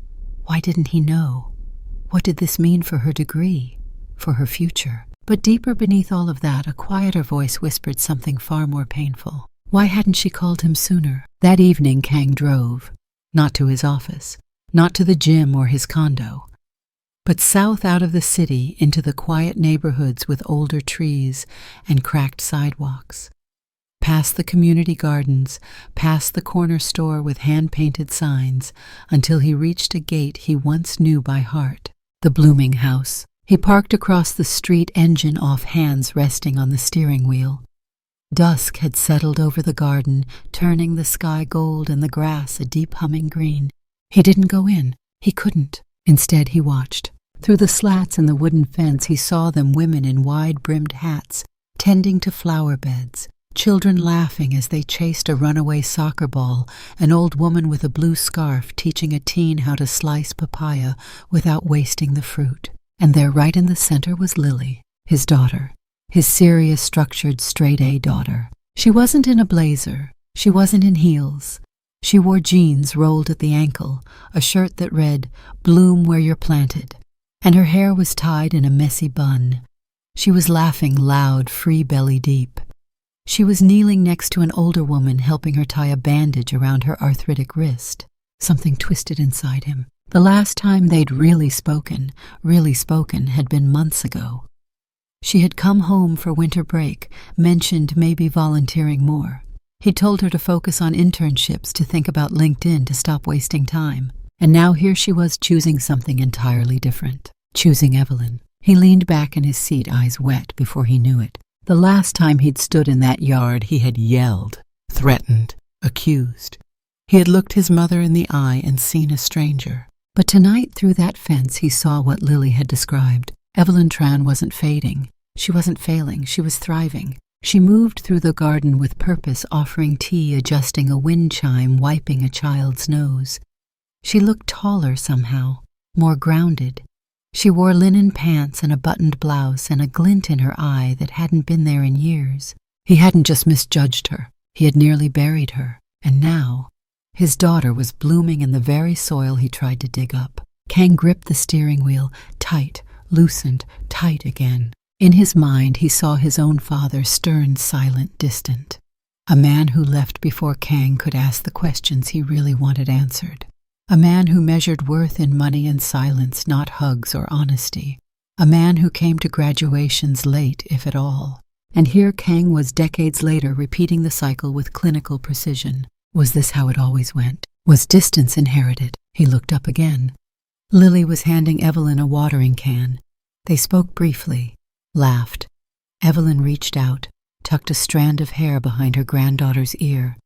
Why didn't he know? What did this mean for her degree? For her future? But deeper beneath all of that, a quieter voice whispered something far more painful. Why hadn't she called him sooner? That evening, Kang drove. Not to his office, not to the gym or his condo, but south out of the city into the quiet neighborhoods with older trees and cracked sidewalks. Past the community gardens, past the corner store with hand-painted signs, until he reached a gate he once knew by heart, the Blooming House. He parked across the street, engine off, hands resting on the steering wheel. Dusk had settled over the garden, turning the sky gold and the grass a deep humming green. He didn't go in. He couldn't. Instead, he watched. Through the slats in the wooden fence, he saw them, women in wide-brimmed hats, tending to flower beds, children laughing as they chased a runaway soccer ball, an old woman with a blue scarf teaching a teen how to slice papaya without wasting the fruit. And there, right in the center, was Lily, his daughter, his serious, structured, straight-A daughter. She wasn't in a blazer. She wasn't in heels. She wore jeans rolled at the ankle, a shirt that read, "Bloom where you're planted," and her hair was tied in a messy bun. She was laughing loud, free belly deep. She was kneeling next to an older woman, helping her tie a bandage around her arthritic wrist. Something twisted inside him. The last time they'd really spoken, had been months ago. She had come home for winter break, mentioned maybe volunteering more. He told her to focus on internships, to think about LinkedIn, to stop wasting time. And now here she was choosing something entirely different. Choosing Evelyn. He leaned back in his seat, eyes wet before he knew it. The last time he'd stood in that yard, he had yelled, threatened, accused. He had looked his mother in the eye and seen a stranger. But tonight, through that fence, he saw what Lily had described. Evelyn Tran wasn't fading. She wasn't failing. She was thriving. She moved through the garden with purpose, offering tea, adjusting a wind chime, wiping a child's nose. She looked taller somehow, more grounded. She wore linen pants and a buttoned blouse and a glint in her eye that hadn't been there in years. He hadn't just misjudged her. He had nearly buried her. And now, his daughter was blooming in the very soil he tried to dig up. Kang gripped the steering wheel, tight, loosened, tight again. In his mind, he saw his own father, stern, silent, distant. A man who left before Kang could ask the questions he really wanted answered. A man who measured worth in money and silence, not hugs or honesty. A man who came to graduations late, if at all. And here Kang was decades later, repeating the cycle with clinical precision. Was this how it always went? Was distance inherited? He looked up again. Lily was handing Evelyn a watering can. They spoke briefly, laughed. Evelyn reached out, tucked a strand of hair behind her granddaughter's ear.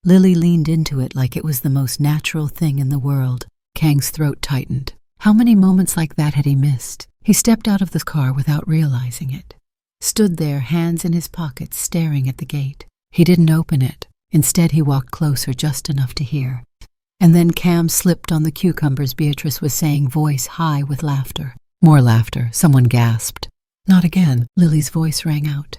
Lily leaned into it like it was the most natural thing in the world. Kang's throat tightened. How many moments like that had he missed? He stepped out of the car without realizing it. Stood there, hands in his pockets, staring at the gate. He didn't open it. Instead, he walked closer just enough to hear. And then Cam slipped on the cucumbers Beatrice was saying, voice high with laughter. More laughter. Someone gasped. Not again. Lily's voice rang out.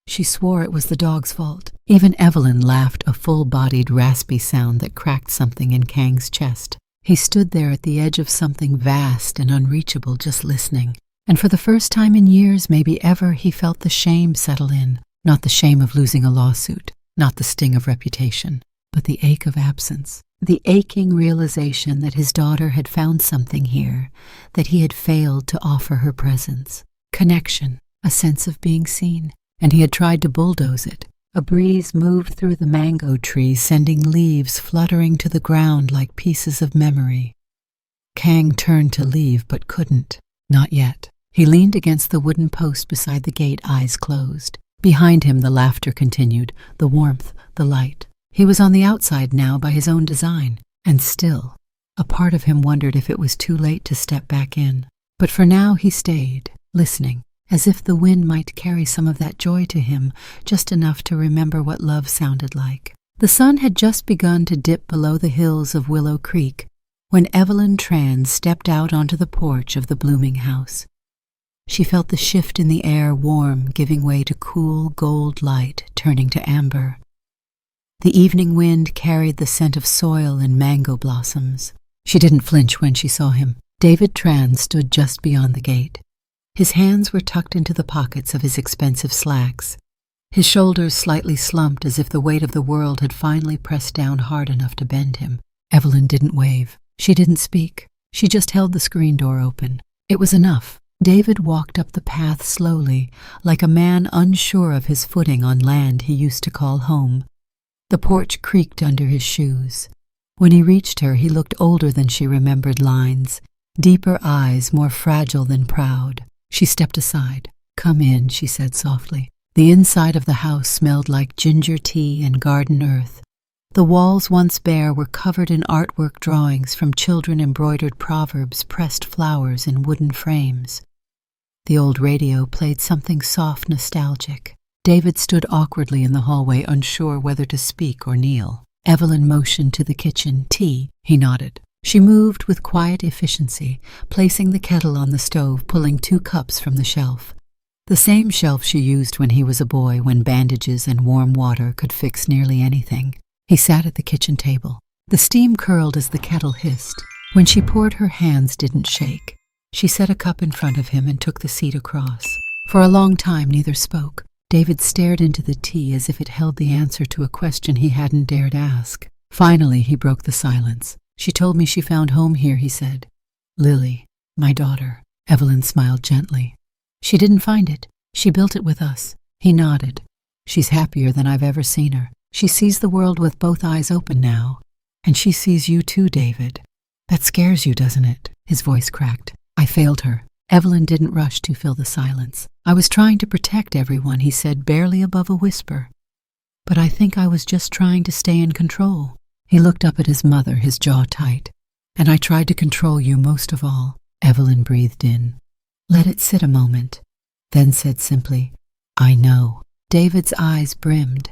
She swore it was the dog's fault. Even Evelyn laughed, a full-bodied, raspy sound that cracked something in Kang's chest. He stood there at the edge of something vast and unreachable, just listening. And for the first time in years, maybe ever, he felt the shame settle in. Not the shame of losing a lawsuit, not the sting of reputation, but the ache of absence. The aching realization that his daughter had found something here, that he had failed to offer her presence. Connection, a sense of being seen. And he had tried to bulldoze it. A breeze moved through the mango trees, sending leaves fluttering to the ground like pieces of memory. Kang turned to leave, but couldn't. Not yet. He leaned against the wooden post beside the gate, eyes closed. Behind him, the laughter continued, the warmth, the light. He was on the outside now by his own design. And still, a part of him wondered if it was too late to step back in. But for now, he stayed, listening. As if the wind might carry some of that joy to him, just enough to remember what love sounded like. The sun had just begun to dip below the hills of Willow Creek when Evelyn Tran stepped out onto the porch of the blooming house. She felt the shift in the air, warm, giving way to cool gold light, turning to amber. The evening wind carried the scent of soil and mango blossoms. She didn't flinch when she saw him. David Tran stood just beyond the gate. His hands were tucked into the pockets of his expensive slacks. His shoulders slightly slumped as if the weight of the world had finally pressed down hard enough to bend him. Evelyn didn't wave. She didn't speak. She just held the screen door open. It was enough. David walked up the path slowly, like a man unsure of his footing on land he used to call home. The porch creaked under his shoes. When he reached her, he looked older than she remembered lines, deeper eyes, more fragile than proud. She stepped aside. "Come in," she said softly. The inside of the house smelled like ginger tea and garden earth. The walls, once bare, were covered in artwork drawings from children-embroidered proverbs, pressed flowers in wooden frames. The old radio played something soft, nostalgic. David stood awkwardly in the hallway, unsure whether to speak or kneel. Evelyn motioned to the kitchen. "Tea." He nodded. She moved with quiet efficiency, placing the kettle on the stove, pulling 2 cups from the shelf. The same shelf she used when he was a boy, when bandages and warm water could fix nearly anything. He sat at the kitchen table. The steam curled as the kettle hissed. When she poured, her hands didn't shake. She set a cup in front of him and took the seat across. For a long time, neither spoke. David stared into the tea as if it held the answer to a question he hadn't dared ask. Finally, he broke the silence. "She told me she found home here," he said. "Lily, my daughter." Evelyn smiled gently. "She didn't find it. She built it with us." He nodded. "She's happier than I've ever seen her. She sees the world with both eyes open now. And she sees you too, David. That scares you, doesn't it? His voice cracked. I failed her. Evelyn didn't rush to fill the silence. I was trying to protect everyone, he said, barely above a whisper. But I think I was just trying to stay in control. He looked up at his mother, his jaw tight. And I tried to control you most of all. Evelyn breathed in. Let it sit a moment. Then said simply, I know. David's eyes brimmed.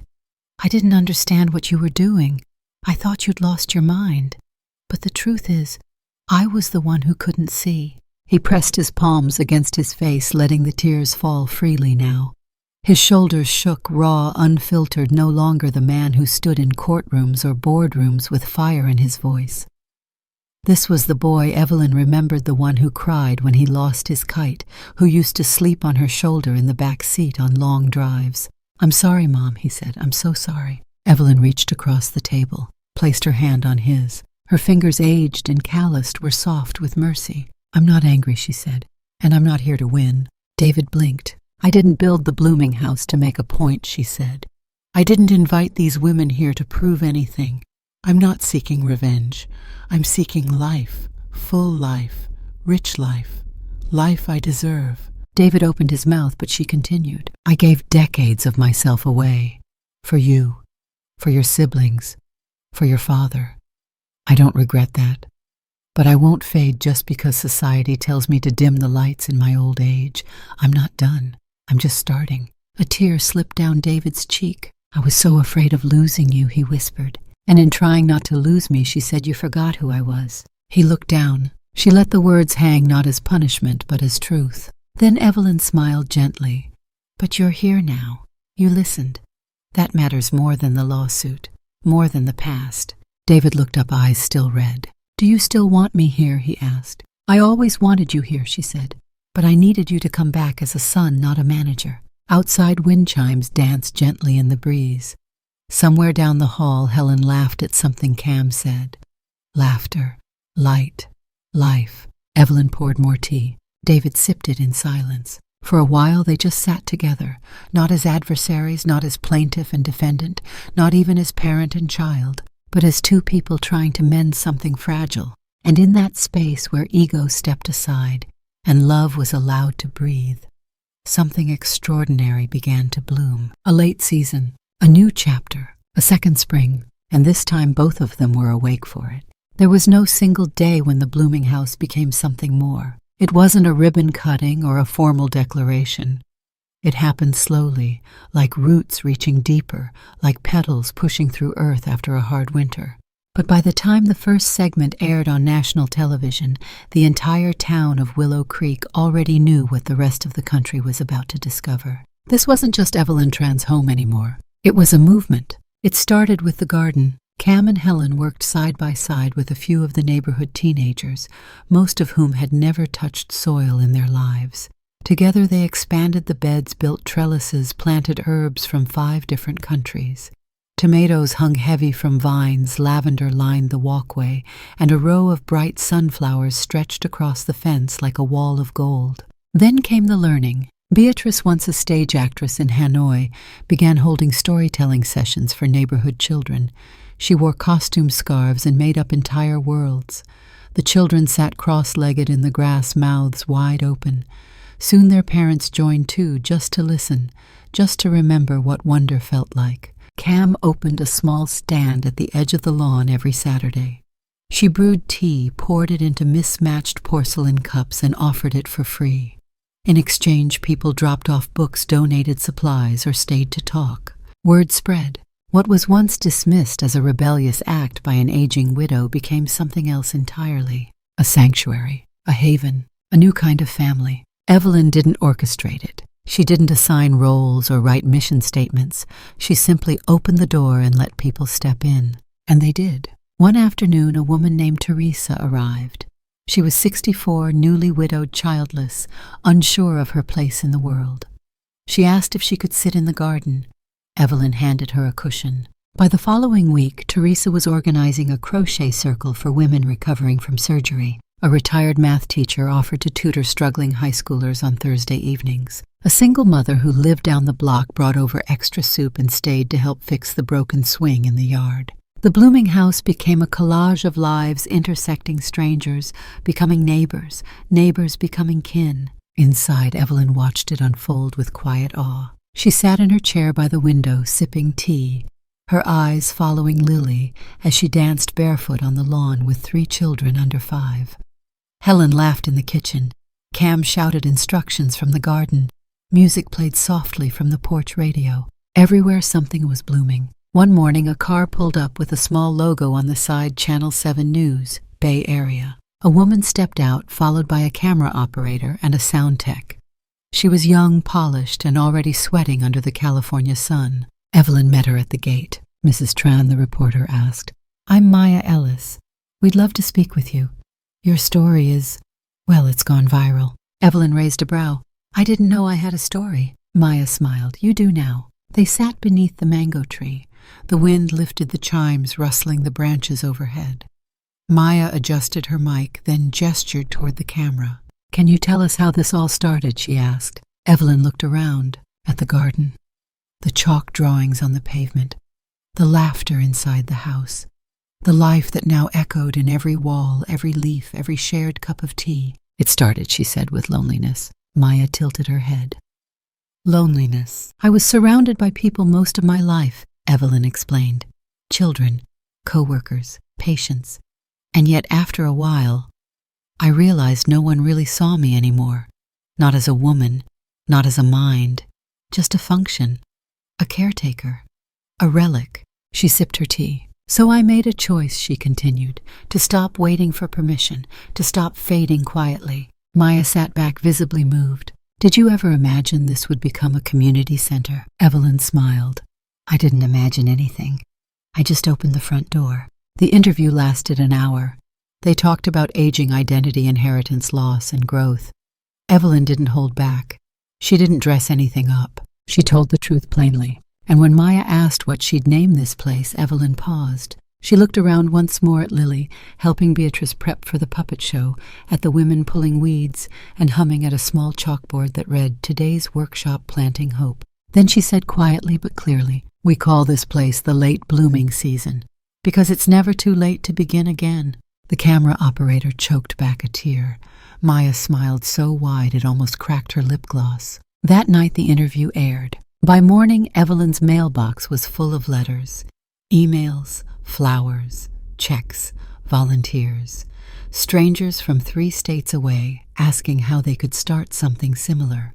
I didn't understand what you were doing. I thought you'd lost your mind. But the truth is, I was the one who couldn't see. He pressed his palms against his face, letting the tears fall freely now. His shoulders shook, raw, unfiltered, no longer the man who stood in courtrooms or boardrooms with fire in his voice. This was the boy Evelyn remembered, the one who cried when he lost his kite, who used to sleep on her shoulder in the back seat on long drives. I'm sorry, Mom, he said. I'm so sorry. Evelyn reached across the table, placed her hand on his. Her fingers, aged and calloused, were soft with mercy. I'm not angry, she said, and I'm not here to win. David blinked. I didn't build the blooming house to make a point, she said. I didn't invite these women here to prove anything. I'm not seeking revenge. I'm seeking life, full life, rich life, life I deserve. David opened his mouth, but she continued. I gave decades of myself away. For you, for your siblings, for your father. I don't regret that. But I won't fade just because society tells me to dim the lights in my old age. I'm not done. I'm just starting. A tear slipped down David's cheek. I was so afraid of losing you, he whispered. And in trying not to lose me, she said you forgot who I was. He looked down. She let the words hang not as punishment, but as truth. Then Evelyn smiled gently. But you're here now. You listened. That matters more than the lawsuit, more than the past. David looked up, eyes still red. Do you still want me here, he asked. I always wanted you here, she said. But I needed you to come back as a son, not a manager. Outside wind chimes danced gently in the breeze. Somewhere down the hall, Helen laughed at something Cam said. Laughter, light, life. Evelyn poured more tea. David sipped it in silence. For a while they just sat together, not as adversaries, not as plaintiff and defendant, not even as parent and child, but as two people trying to mend something fragile. And in that space where ego stepped aside and love was allowed to breathe, something extraordinary began to bloom. A late season, a new chapter, a second spring, and this time both of them were awake for it. There was no single day when the blooming house became something more. It wasn't a ribbon cutting or a formal declaration. It happened slowly, like roots reaching deeper, like petals pushing through earth after a hard winter. But by the time the first segment aired on national television, the entire town of Willow Creek already knew what the rest of the country was about to discover. This wasn't just Evelyn Tran's home anymore. It was a movement. It started with the garden. Cam and Helen worked side by side with a few of the neighborhood teenagers, most of whom had never touched soil in their lives. Together they expanded the beds, built trellises, planted herbs from 5 different countries. Tomatoes hung heavy from vines, lavender lined the walkway, and a row of bright sunflowers stretched across the fence like a wall of gold. Then came the learning. Beatrice, once a stage actress in Hanoi, began holding storytelling sessions for neighborhood children. She wore costume scarves and made up entire worlds. The children sat cross-legged in the grass, mouths wide open. Soon their parents joined too, just to listen, just to remember what wonder felt like. Cam opened a small stand at the edge of the lawn every Saturday. She brewed tea, poured it into mismatched porcelain cups, and offered it for free. In exchange, people dropped off books, donated supplies, or stayed to talk. Word spread. What was once dismissed as a rebellious act by an aging widow became something else entirely. A sanctuary, a haven, a new kind of family. Evelyn didn't orchestrate it. She didn't assign roles or write mission statements. She simply opened the door and let people step in. And they did. One afternoon, a woman named Teresa arrived. She was 64, newly widowed, childless, unsure of her place in the world. She asked if she could sit in the garden. Evelyn handed her a cushion. By the following week, Teresa was organizing a crochet circle for women recovering from surgery. A retired math teacher offered to tutor struggling high schoolers on Thursday evenings. A single mother who lived down the block brought over extra soup and stayed to help fix the broken swing in the yard. The blooming house became a collage of lives intersecting strangers, becoming neighbors, neighbors becoming kin. Inside, Evelyn watched it unfold with quiet awe. She sat in her chair by the window, sipping tea, her eyes following Lily as she danced barefoot on the lawn with 3 children under 5. Helen laughed in the kitchen. Cam shouted instructions from the garden. Music played softly from the porch radio. Everywhere something was blooming. One morning, a car pulled up with a small logo on the side, Channel 7 News, Bay Area. A woman stepped out, followed by a camera operator and a sound tech. She was young, polished, and already sweating under the California sun. Evelyn met her at the gate. Mrs. Tran, the reporter, asked. "I'm Maya Ellis. We'd love to speak with you. Your story is, well, it's gone viral." Evelyn raised a brow. "I didn't know I had a story." Maya smiled. "You do now." They sat beneath the mango tree. The wind lifted the chimes, rustling the branches overhead. Maya adjusted her mic, then gestured toward the camera. "Can you tell us how this all started?" she asked. Evelyn looked around, at the garden, the chalk drawings on the pavement, the laughter inside the house, the life that now echoed in every wall, every leaf, every shared cup of tea. "It started," she said, "with loneliness." Maya tilted her head. "Loneliness. I was surrounded by people most of my life," Evelyn explained. "Children, co-workers, patients. And yet after a while, I realized no one really saw me anymore. Not as a woman, not as a mind, just a function, a caretaker, a relic." She sipped her tea. "So I made a choice," she continued, "to stop waiting for permission, to stop fading quietly." Maya sat back, visibly moved. "Did you ever imagine this would become a community center?" Evelyn smiled. "I didn't imagine anything. I just opened the front door." The interview lasted an hour. They talked about aging, identity, inheritance, loss, and growth. Evelyn didn't hold back. She didn't dress anything up. She told the truth plainly. And when Maya asked what she'd name this place, Evelyn paused. She looked around once more at Lily, helping Beatrice prep for the puppet show, at the women pulling weeds, and humming at a small chalkboard that read, "Today's workshop planting hope." Then she said quietly but clearly, "We call this place the late blooming season, because it's never too late to begin again." The camera operator choked back a tear. Maya smiled so wide it almost cracked her lip gloss. That night the interview aired. By morning, Evelyn's mailbox was full of letters, emails, flowers, checks, volunteers, strangers from 3 states away asking how they could start something similar,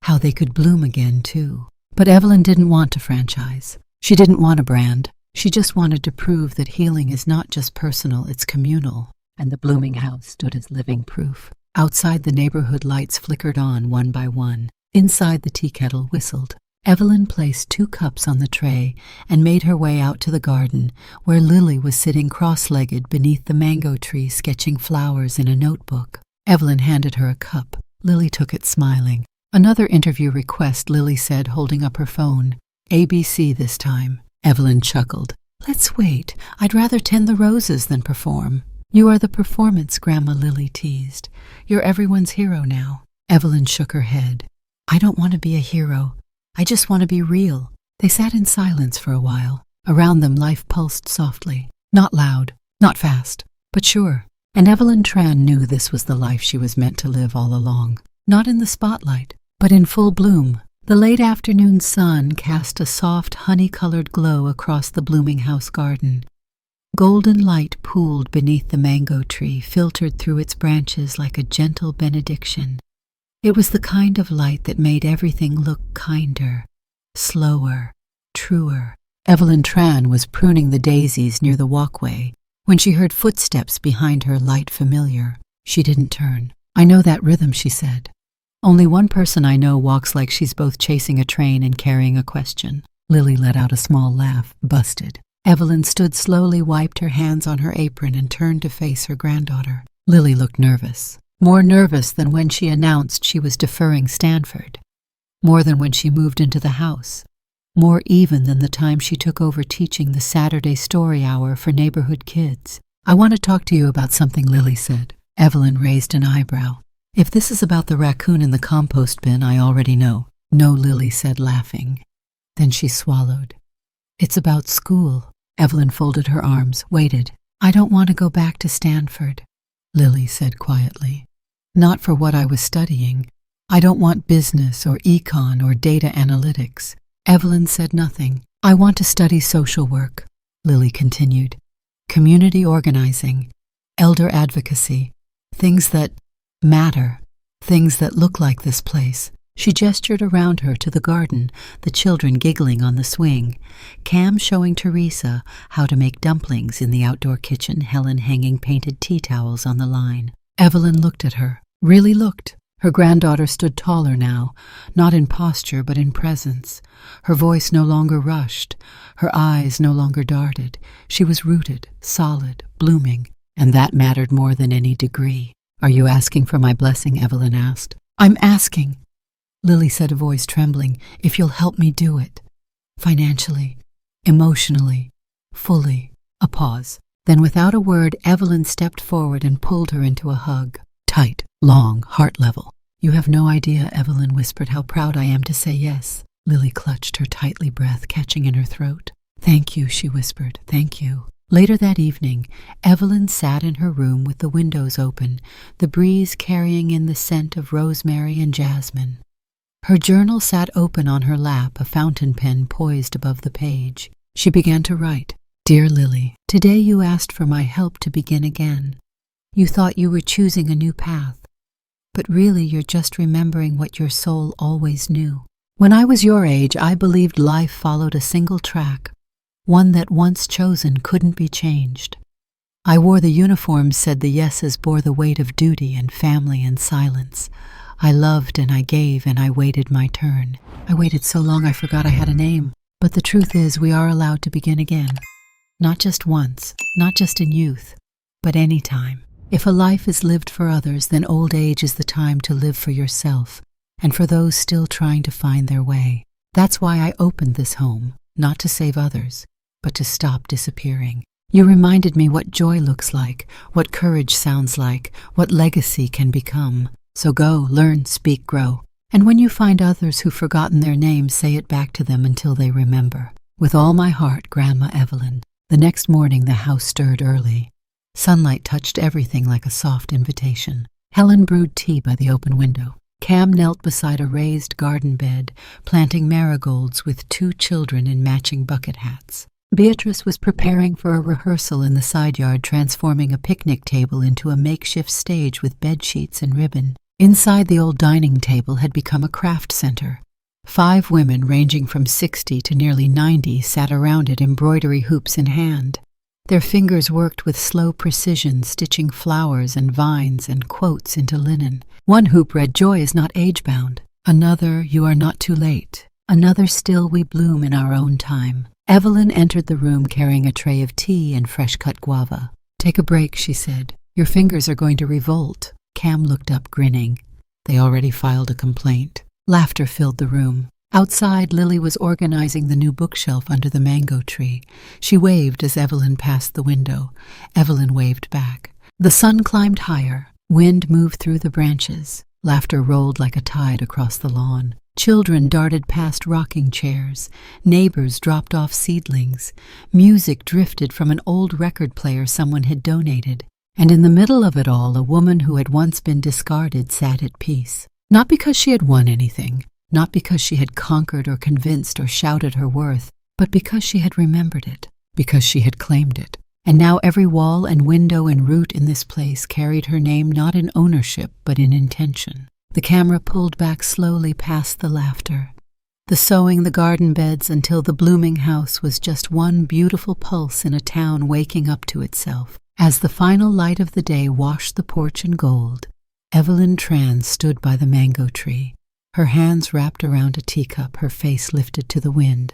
how they could bloom again too. But Evelyn didn't want to franchise. She didn't want a brand. She just wanted to prove that healing is not just personal, it's communal, and the blooming house stood as living proof. Outside, the neighborhood lights flickered on one by one. Inside, the tea kettle whistled. Evelyn placed 2 cups on the tray and made her way out to the garden, where Lily was sitting cross-legged beneath the mango tree, sketching flowers in a notebook. Evelyn handed her a cup. Lily took it, smiling. "Another interview request," Lily said, holding up her phone. "ABC this time." Evelyn chuckled. "Let's wait. I'd rather tend the roses than perform." "You are the performance," Grandma Lily teased. "You're everyone's hero now." Evelyn shook her head. "I don't want to be a hero. I just want to be real." They sat in silence for a while. Around them, life pulsed softly. Not loud, not fast, but sure. And Evelyn Tran knew this was the life she was meant to live all along. Not in the spotlight, but in full bloom. The late afternoon sun cast a soft, honey-colored glow across the blooming house garden. Golden light pooled beneath the mango tree, filtered through its branches like a gentle benediction. It was the kind of light that made everything look kinder, slower, truer. Evelyn Tran was pruning the daisies near the walkway when she heard footsteps behind her, light familiar. She didn't turn. "I know that rhythm," she said. "Only one person I know walks like she's both chasing a train and carrying a question." Lily let out a small laugh, busted. Evelyn stood slowly, wiped her hands on her apron, and turned to face her granddaughter. Lily looked nervous. More nervous than when she announced she was deferring Stanford. More than when she moved into the house. More even than the time she took over teaching the Saturday story hour for neighborhood kids. "I want to talk to you about something," Lily said. Evelyn raised an eyebrow. "If this is about the raccoon in the compost bin, I already know." "No," Lily said, laughing. Then she swallowed. "It's about school." Evelyn folded her arms, waited. I don't want to go back to Stanford, Lily said quietly. Not for what I was studying. I don't want business or econ or data analytics. Evelyn said nothing. I want to study social work, Lily continued. Community organizing, elder advocacy, things that matter, things that look like this place. She gestured around her to the garden, the children giggling on the swing, Cam showing Teresa how to make dumplings in the outdoor kitchen, Helen hanging painted tea towels on the line. Evelyn looked at her, really looked. Her granddaughter stood taller now, not in posture but in presence. Her voice no longer rushed, her eyes no longer darted. She was rooted, solid, blooming, and that mattered more than any degree. Are you asking for my blessing? Evelyn asked. I'm asking, Lily said, a voice trembling, if you'll help me do it. Financially, emotionally, fully. A pause. Then without a word, Evelyn stepped forward and pulled her into a hug. Tight, long, heart level. You have no idea, Evelyn whispered, how proud I am to say yes. Lily clutched her tightly, breath catching in her throat. Thank you, she whispered, thank you. Later that evening, Evelyn sat in her room with the windows open, the breeze carrying in the scent of rosemary and jasmine. Her journal sat open on her lap, a fountain pen poised above the page. She began to write. Dear Lily, today you asked for my help to begin again. You thought you were choosing a new path, but really you're just remembering what your soul always knew. When I was your age, I believed life followed a single track, one that once chosen couldn't be changed. I wore the uniforms, said the yeses bore the weight of duty and family and silence. I loved and I gave and I waited my turn. I waited so long I forgot I had a name. But the truth is we are allowed to begin again. Not just once, not just in youth, but any time. If a life is lived for others, then old age is the time to live for yourself and for those still trying to find their way. That's why I opened this home, not to save others, but to stop disappearing. You reminded me what joy looks like, what courage sounds like, what legacy can become. So go, learn, speak, grow. And when you find others who've forgotten their names, say it back to them until they remember. With all my heart, Grandma Evelyn. The next morning the house stirred early. Sunlight touched everything like a soft invitation. Helen brewed tea by the open window. Cam knelt beside a raised garden bed, planting marigolds with 2 children in matching bucket hats. Beatrice was preparing for a rehearsal in the side yard, transforming a picnic table into a makeshift stage with bed sheets and ribbon. Inside, the old dining table had become a craft center. 5 women, ranging from 60 to nearly 90, sat around it, embroidery hoops in hand. Their fingers worked with slow precision, stitching flowers and vines and quotes into linen. One hoop read, "Joy is not age-bound." Another, "You are not too late." Another, "Still we bloom in our own time." Evelyn entered the room carrying a tray of tea and fresh-cut guava. "Take a break," she said. "Your fingers are going to revolt." Cam looked up, grinning. They already filed a complaint. Laughter filled the room. Outside, Lily was organizing the new bookshelf under the mango tree. She waved as Evelyn passed the window. Evelyn waved back. The sun climbed higher. Wind moved through the branches. Laughter rolled like a tide across the lawn. Children darted past rocking chairs. Neighbors dropped off seedlings. Music drifted from an old record player someone had donated. And in the middle of it all, a woman who had once been discarded sat at peace. Not because she had won anything, not because she had conquered or convinced or shouted her worth, but because she had remembered it, because she had claimed it. And now every wall and window and root in this place carried her name, not in ownership, but in intention. The camera pulled back slowly past the laughter, the sowing, the garden beds, until the blooming house was just one beautiful pulse in a town waking up to itself. As the final light of the day washed the porch in gold, Evelyn Tran stood by the mango tree, her hands wrapped around a teacup, her face lifted to the wind.